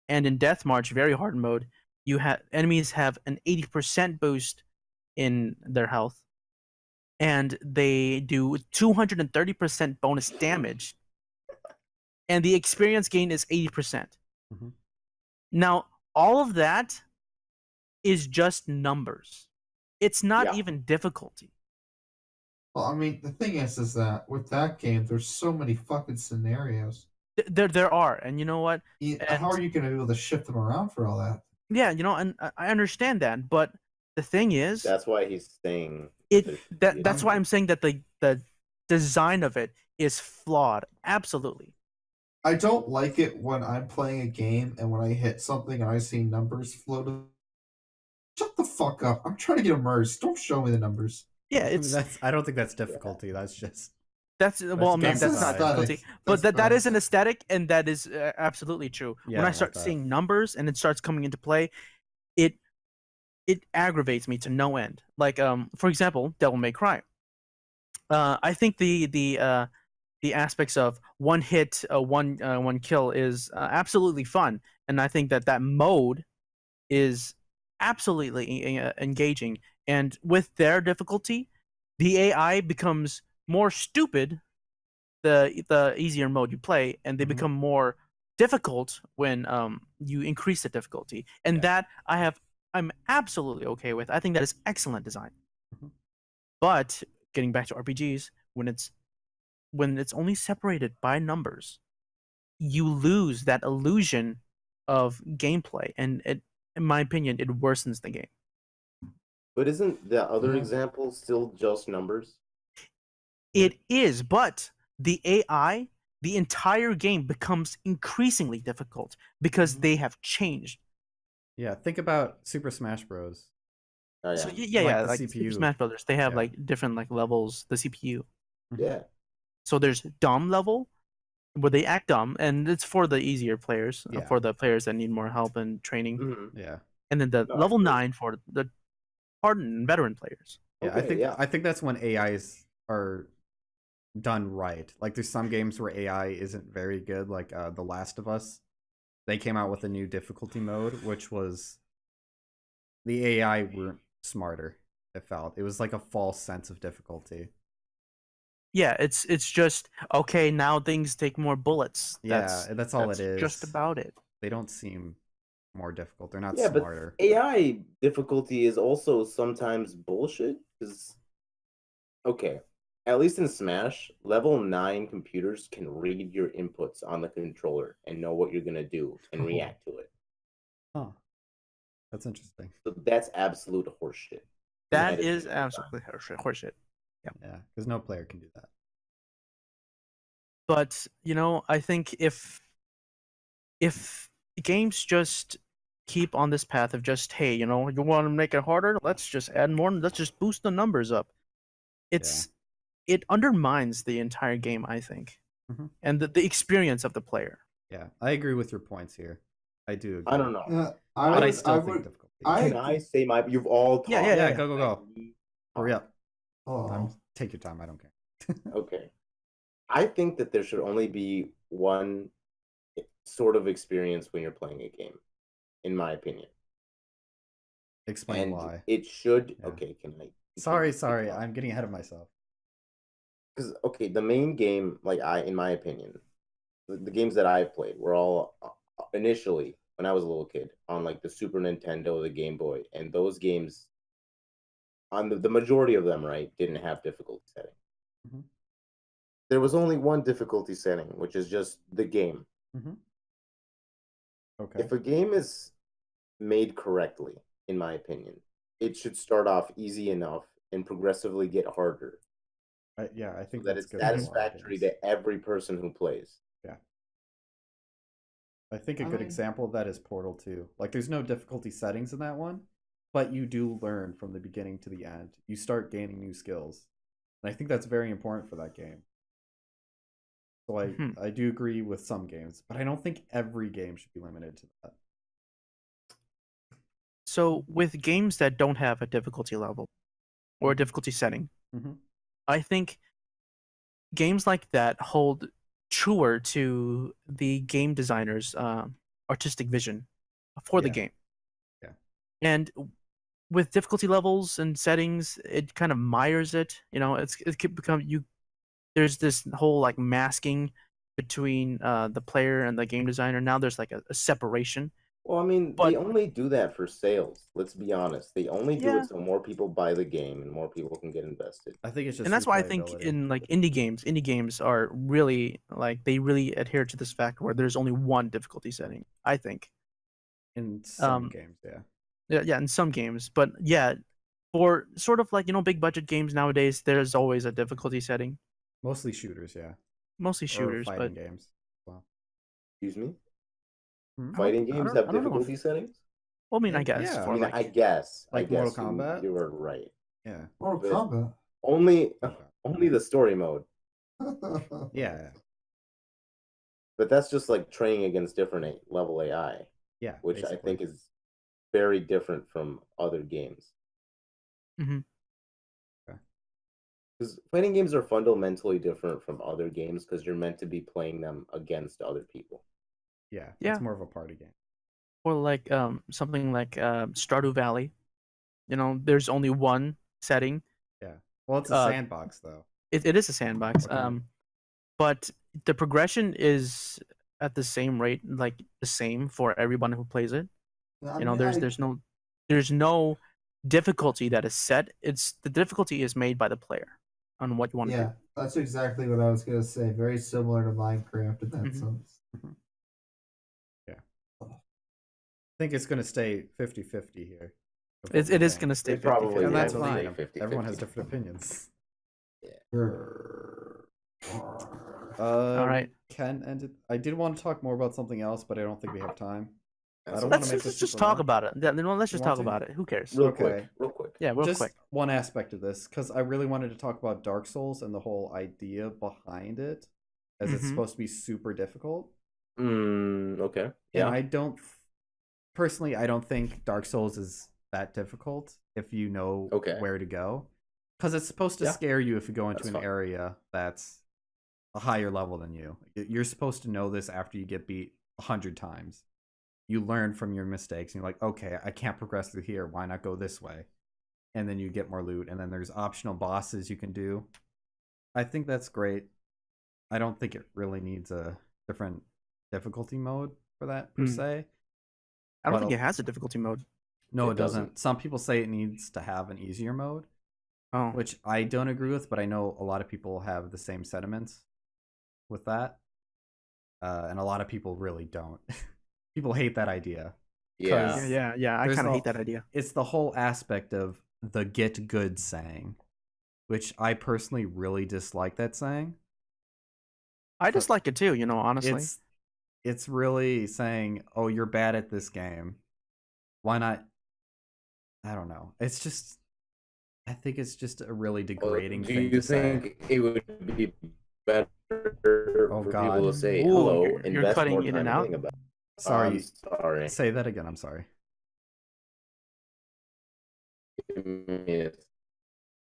And in Death March, very hard mode, enemies have an 80% boost in their health, and they do 230% bonus damage, and the experience gain is 80%. Mm-hmm. Now, all of that is just numbers. It's not even difficulty. Well, I mean, the thing is that with that game, there's so many fucking scenarios. There are, and you know what? How are you going to be able to shift them around for all that? Yeah, and I understand that, but the thing is, that's why he's saying that's why I'm saying that the design of it is flawed. Absolutely. I don't like it when I'm playing a game and when I hit something and I see numbers float. Shut the fuck up! I'm trying to get immersed. Don't show me the numbers. Yeah, it's. I don't think that's difficulty. That's just. That's well, maybe that's not difficulty, but that is an aesthetic, and that is absolutely true. Yeah, when I start seeing numbers and it starts coming into play, it aggravates me to no end. Like for example, Devil May Cry. I think the aspects of one hit, one kill is absolutely fun, and I think that mode is absolutely engaging. And with their difficulty, the AI becomes more stupid the easier mode you play, and they become more difficult when you increase the difficulty. And that I'm absolutely okay with. I think that is excellent design. But getting back to RPGs, when it's only separated by numbers, you lose that illusion of gameplay, and in my opinion, it worsens the game. But isn't the other example still just numbers? It is, but the AI, the entire game becomes increasingly difficult because they have changed. Yeah, think about Super Smash Bros. Oh, yeah. So Like the CPU. Super Smash Brothers, they have like different like levels. The CPU. Yeah. So there's dumb level, where they act dumb, and it's for the easier players, for the players that need more help and training. Mm-hmm. Yeah. And then the level 9 for the hardened and veteran players. Yeah, I think that's when AIs are done right. Like there's some games where AI isn't very good, like The Last of Us. They came out with a new difficulty mode, which was the AI weren't smarter. It was like a false sense of difficulty. Yeah, it's just okay. Now things take more bullets. That's all it is. Just about it. They don't seem more difficult. They're not smarter. But AI difficulty is also sometimes bullshit. Because at least in Smash, level 9 computers can read your inputs on the controller and know what you're gonna do and react to it. Huh. That's interesting. So that's absolute horseshit. That is absolutely horseshit. Yeah, because no player can do that. But I think if games just keep on this path of just, hey, you want to make it harder, let's just add more, let's just boost the numbers up. It undermines the entire game, I think, and the experience of the player. Yeah, I agree with your points here. I do agree. I don't know. I still think difficulty. Can I say you've all talked. Yeah, go. Hurry up. Oh. Take your time. I don't care. Okay. I think that there should only be one sort of experience when you're playing a game, in my opinion. Explain why. It should. Yeah. Okay, can I? Sorry. I'm getting ahead of myself. Because the main game, in my opinion, the games that I've played were all initially when I was a little kid on the Super Nintendo, the Game Boy, and those games, on the majority of them, right, didn't have difficulty setting. There was only one difficulty setting, which is just the game. Okay. If a game is made correctly, in my opinion. It should start off easy enough and progressively get harder. Yeah, I think so that that's it's good. For a lot of satisfactory games. to every person who plays. Yeah. I think a good example of that is Portal 2. Like, there's no difficulty settings in that one, but you do learn from the beginning to the end. You start gaining new skills. And I think that's very important for that game. So I do agree with some games, but I don't think every game should be limited to that. So with games that don't have a difficulty level or a difficulty setting, I think games like that hold truer to the game designer's artistic vision for the game. Yeah. And with difficulty levels and settings, it kind of mires it. It could become there's this whole like masking between the player and the game designer. Now there's like a separation. Well, I mean, they only do that for sales. Let's be honest. They only do it so more people buy the game and more people can get invested. I think it's just, and that's why I think in like indie games are really like they really adhere to this fact where there's only one difficulty setting. I think in some games, yeah, in some games, but yeah, for sort of like big budget games nowadays, there's always a difficulty setting. Mostly shooters, yeah. Mostly shooters, or fighting games. Well, excuse me. Hmm? Fighting games have difficulty settings? Well, I mean, I guess. Yeah. I mean, I guess. Like Mortal Kombat? You are right. Yeah. Mortal Kombat. Only the story mode. Yeah. But that's just like training against different level AI. Yeah. Which basically. I think is very different from other games. Mm-hmm. Because fighting games are fundamentally different from other games because you're meant to be playing them against other people. Yeah. It's more of a party game. Or like something like Stardew Valley. There's only one setting. Yeah. Well, it's a sandbox though. It is a sandbox. But the progression is at the same rate, like the same for everyone who plays it. There's no difficulty that is set. The difficulty is made by the player on what you want to do. Yeah, that's exactly what I was gonna say. Very similar to Minecraft in that sense. Yeah. I think it's gonna stay 50-50 here. It is gonna stay 50-50. And that's fine. Everyone has different opinions. Yeah. All right. Ken ended. I did want to talk more about something else, but I don't think we have time. I don't want to make this just talk about it. Then let's just talk about it. Who cares? Real quick. Yeah, real just quick. One aspect of this, because I really wanted to talk about Dark Souls and the whole idea behind it, as it's supposed to be super difficult. Okay. Yeah. And I don't think Dark Souls is that difficult if you know where to go, because it's supposed to scare you if you go into an area that's a higher level than you. You're supposed to know this after you get beat 100 times. You learn from your mistakes and you're like, okay, I can't progress through here. Why not go this way? And then you get more loot, and then there's optional bosses you can do. I think that's great. I don't think it really needs a different difficulty mode for that per se. I don't think it has a difficulty mode. No, it doesn't. Some people say it needs to have an easier mode, which I don't agree with, but I know a lot of people have the same sentiments with that. And a lot of people really don't. People hate that idea. Yeah. I kind of hate that idea. It's the whole aspect of the get good saying, which I personally really dislike that saying. I dislike it too, honestly. It's really saying, oh, you're bad at this game. Why not? I don't know. It's just, I think it's just a really degrading thing to say. Do you think it would be better for people to say, hello, you're cutting in and out? Sorry. Sorry. Say that again. I'm sorry.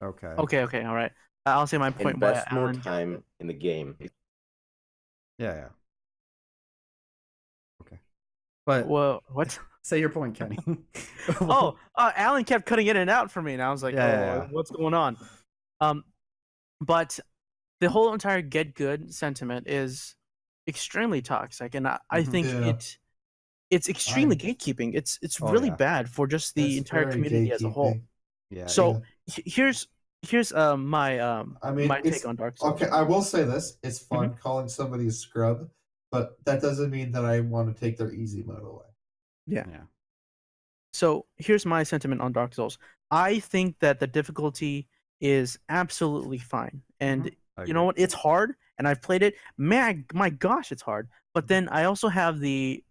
Okay. Okay. All right. I'll say my point. Invest more time in the game. Yeah. Okay. But what? Say your point, Kenny. Alan kept cutting in and out for me, and I was like, what's going on? But the whole entire get good sentiment is extremely toxic, and I think it's extremely gatekeeping. It's really bad for just the entire community as a whole. Yeah. So here's my my take on Dark Souls. Okay, I will say this: it's fun calling somebody a scrub, but that doesn't mean that I want to take their easy mode away. Yeah. So here's my sentiment on Dark Souls. I think that the difficulty is absolutely fine, and I you know agree. what? It's hard, and I've played it. Man, my gosh, it's hard. But then I also have the.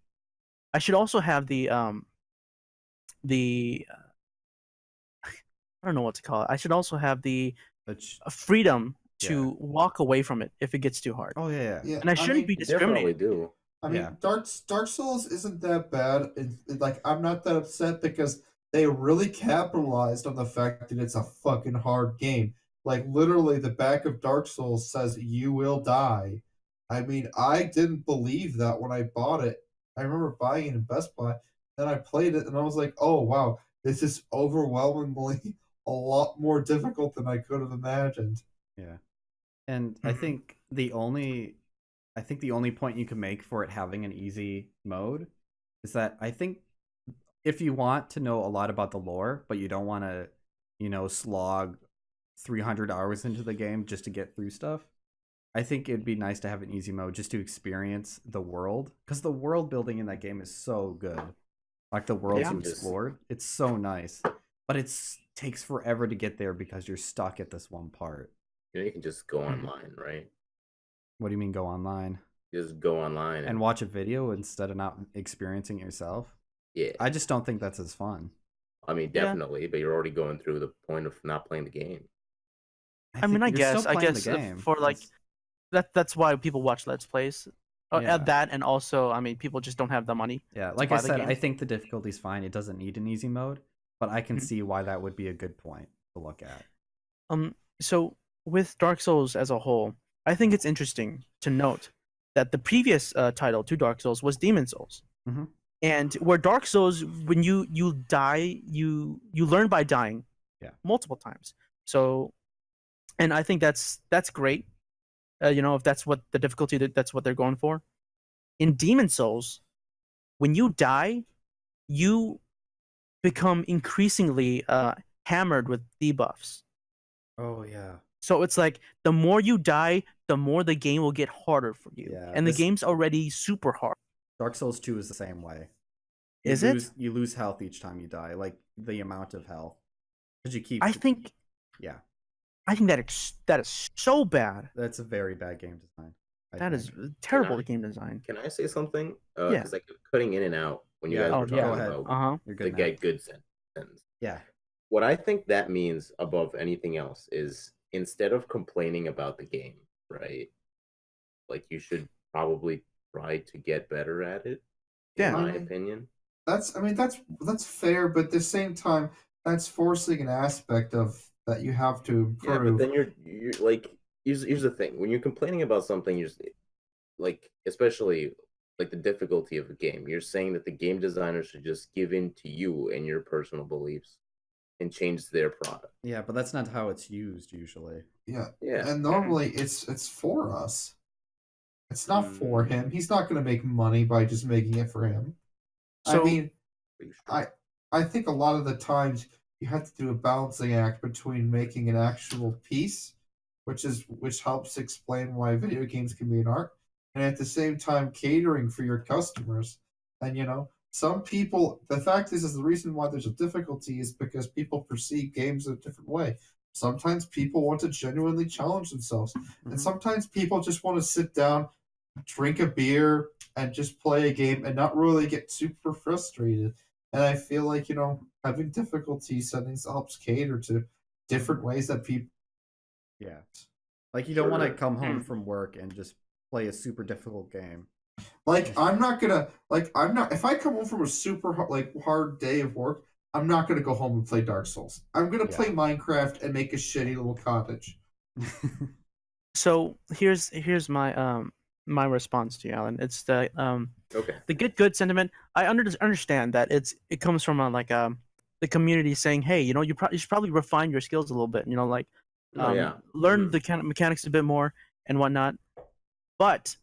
I should also have the I don't know what to call it. I should also have the That's freedom yeah. to walk away from it if it gets too hard. Oh yeah. Yeah, And I I shouldn't mean, be You definitely discriminated. do. I Yeah. mean, Dark Souls isn't that bad. Like, I'm not that upset because they really capitalized on the fact that it's a fucking hard game. Like, literally, the back of Dark Souls says you will die. I mean, I didn't believe that when I bought it. I remember buying it in Best Buy, then I played it, and I was like, oh wow, this is overwhelmingly a lot more difficult than I could have imagined. Yeah. And I think the only point you can make for it having an easy mode is that I think if you want to know a lot about the lore, but you don't want to, slog 300 hours into the game just to get through stuff, I think it'd be nice to have an easy mode just to experience the world, because the world building in that game is so good. Like the worlds Yeah. you explored, it's so nice, but it takes forever to get there because you're stuck at this one part. You can just go online, right? What do you mean go online? Just go online And watch a video instead of not experiencing it yourself? Yeah. I just don't think that's as fun. I mean, Yeah. definitely, but you're already going through the point of not playing the game. I mean, I think you're still guess playing the game. for like that's why people watch Let's Plays. Yeah. At that, and also, I mean, people just don't have the money. Yeah, like buy I the said, game. I think the difficulty's fine. It doesn't need an easy mode, but I can Mhm. see why that would be a good point to look at. So with Dark Souls as a whole, I think it's interesting to note that the previous title to Dark Souls was Demon Souls. Mhm. And where Dark Souls, when you die, you learn by dying, Yeah. multiple times. So, and I think that's great. If that's what the difficulty, that's what they're going for. In Demon Souls, when you die, you become increasingly hammered with debuffs. Oh yeah. So it's like the more you die, the more the game will get harder for you. Yeah, And the game's already super hard. Dark Souls 2 is the same way. Is it? You lose health each time you die, like the amount of health. Because you keep I think Yeah. that is so bad. That's a very bad game design. That is terrible I- game design. Can I say something? Yeah. Because I kept cutting in and out when you Yeah. guys Oh were yeah. talking Go ahead. about You're the good now. get good sentence. Yeah. What I think that means above anything else is instead of complaining about the game, right? Like you should probably try to get better at it. Yeah. In my opinion. That's fair, but at the same time, that's forcing an aspect of that you have to improve. Yeah, but then you're like here's the thing. When you're complaining about something, you're just, like, especially like the difficulty of a game, you're saying that the game designer should just give in to you and your personal beliefs and change their product. Yeah, but that's not how it's used usually. Yeah. Yeah. And normally it's for us. It's not for him. He's not going to make money by just making it for him. So, I mean, I think a lot of the times you have to do a balancing act between making an actual piece, which helps explain why video games can be an art, and at the same time catering for your customers. And some people, the fact is the reason why there's a difficulty is because people perceive games in a different way. Sometimes people want to genuinely challenge themselves, and sometimes people just want to sit down, drink a beer, and just play a game and not really get super frustrated. And I feel like, having difficulty settings helps cater to different ways that people. Yeah. Like you don't want to Sure. come home from work and just play a super difficult game. Like, if I come home from a super hard day of work, I'm not gonna go home and play Dark Souls. I'm gonna play Minecraft and make a shitty little cottage. So here's my my response to you, Alan. It's the Okay. the get good sentiment. I understand that it comes from the community saying, hey, you should probably refine your skills a little bit. Learn the kind of mechanics a bit more and whatnot. But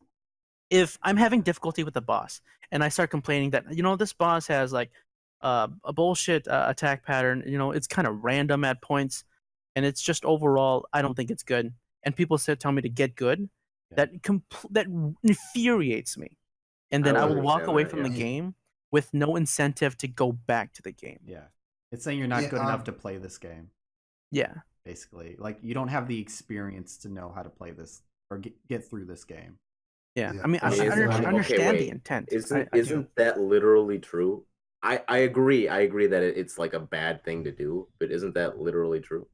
if I'm having difficulty with the boss and I start complaining that this boss has like a bullshit attack pattern, it's kind of random at points, and it's just overall I don't think it's good. And people tell me to get good, that infuriates me, and then I will walk understand away that, from the yeah. game with no incentive to go back to the game. Yeah. It's saying you're not good enough to play this game. Yeah. Basically. Like, you don't have the experience to know how to play this or get through this game. Yeah. I mean, I understand the intent. Isn't that literally true? I agree. I agree that it's like a bad thing to do, but isn't that literally true?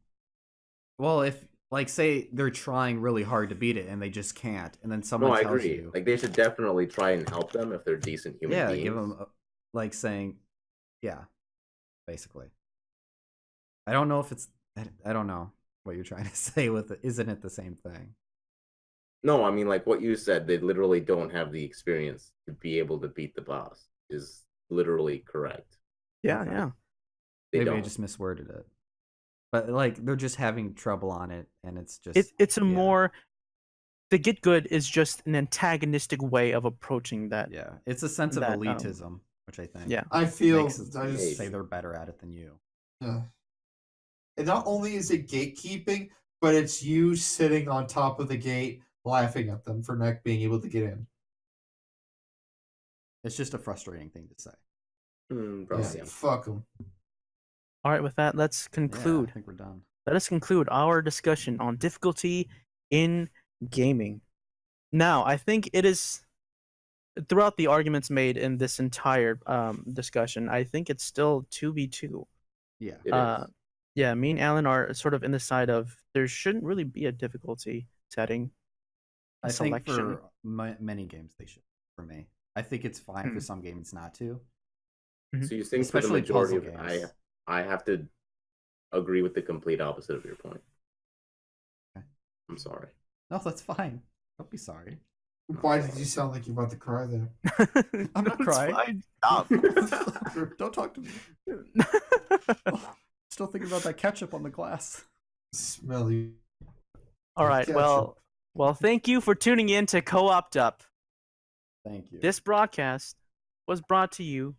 Well, if, like, say they're trying really hard to beat it and they just can't, and then someone tells you... Like, they should definitely try and help them if they're decent human beings. Yeah, give them, like, saying... Yeah, basically. I don't know if it's... I don't know what you're trying to say with it. Isn't it the same thing? No, I mean, like, what you said, they literally don't have the experience to be able to beat the boss is literally correct. Yeah, yeah. Maybe I just misworded it. But, like, they're just having trouble on it, and it's just... It's a more... The get good is just an antagonistic way of approaching that. Yeah, it's a sense of elitism, which I think... Yeah. I feel... say they're better at it than you. Yeah. And not only is it gatekeeping, but it's you sitting on top of the gate laughing at them for not being able to get in. It's just a frustrating thing to say. Yeah, fuck them. All right, with that, let's conclude. I think we're done. Let us conclude our discussion on difficulty in gaming. Now, I think it is, throughout the arguments made in this entire discussion, I think it's still 2v2. Yeah. Yeah, me and Alan are sort of in the side of there shouldn't really be a difficulty setting. I think for many games they should. For me, I think it's fine for some games not to. So you think especially for the majority of games, I have to agree with the complete opposite of your point. Okay. I'm sorry. No, that's fine. Don't be sorry. Why did you sound like you're about to cry there? I'm not crying. Fine. Stop. Don't talk to me. Still thinking about that ketchup on the glass. Smelly. All right. Ketchup. Well, thank you for tuning in to Co-oped Up. Thank you. This broadcast was brought to you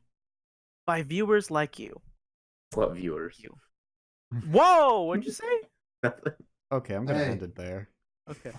by viewers like you. What viewers? Whoa! What'd you say? Okay, I'm gonna end it there. Okay.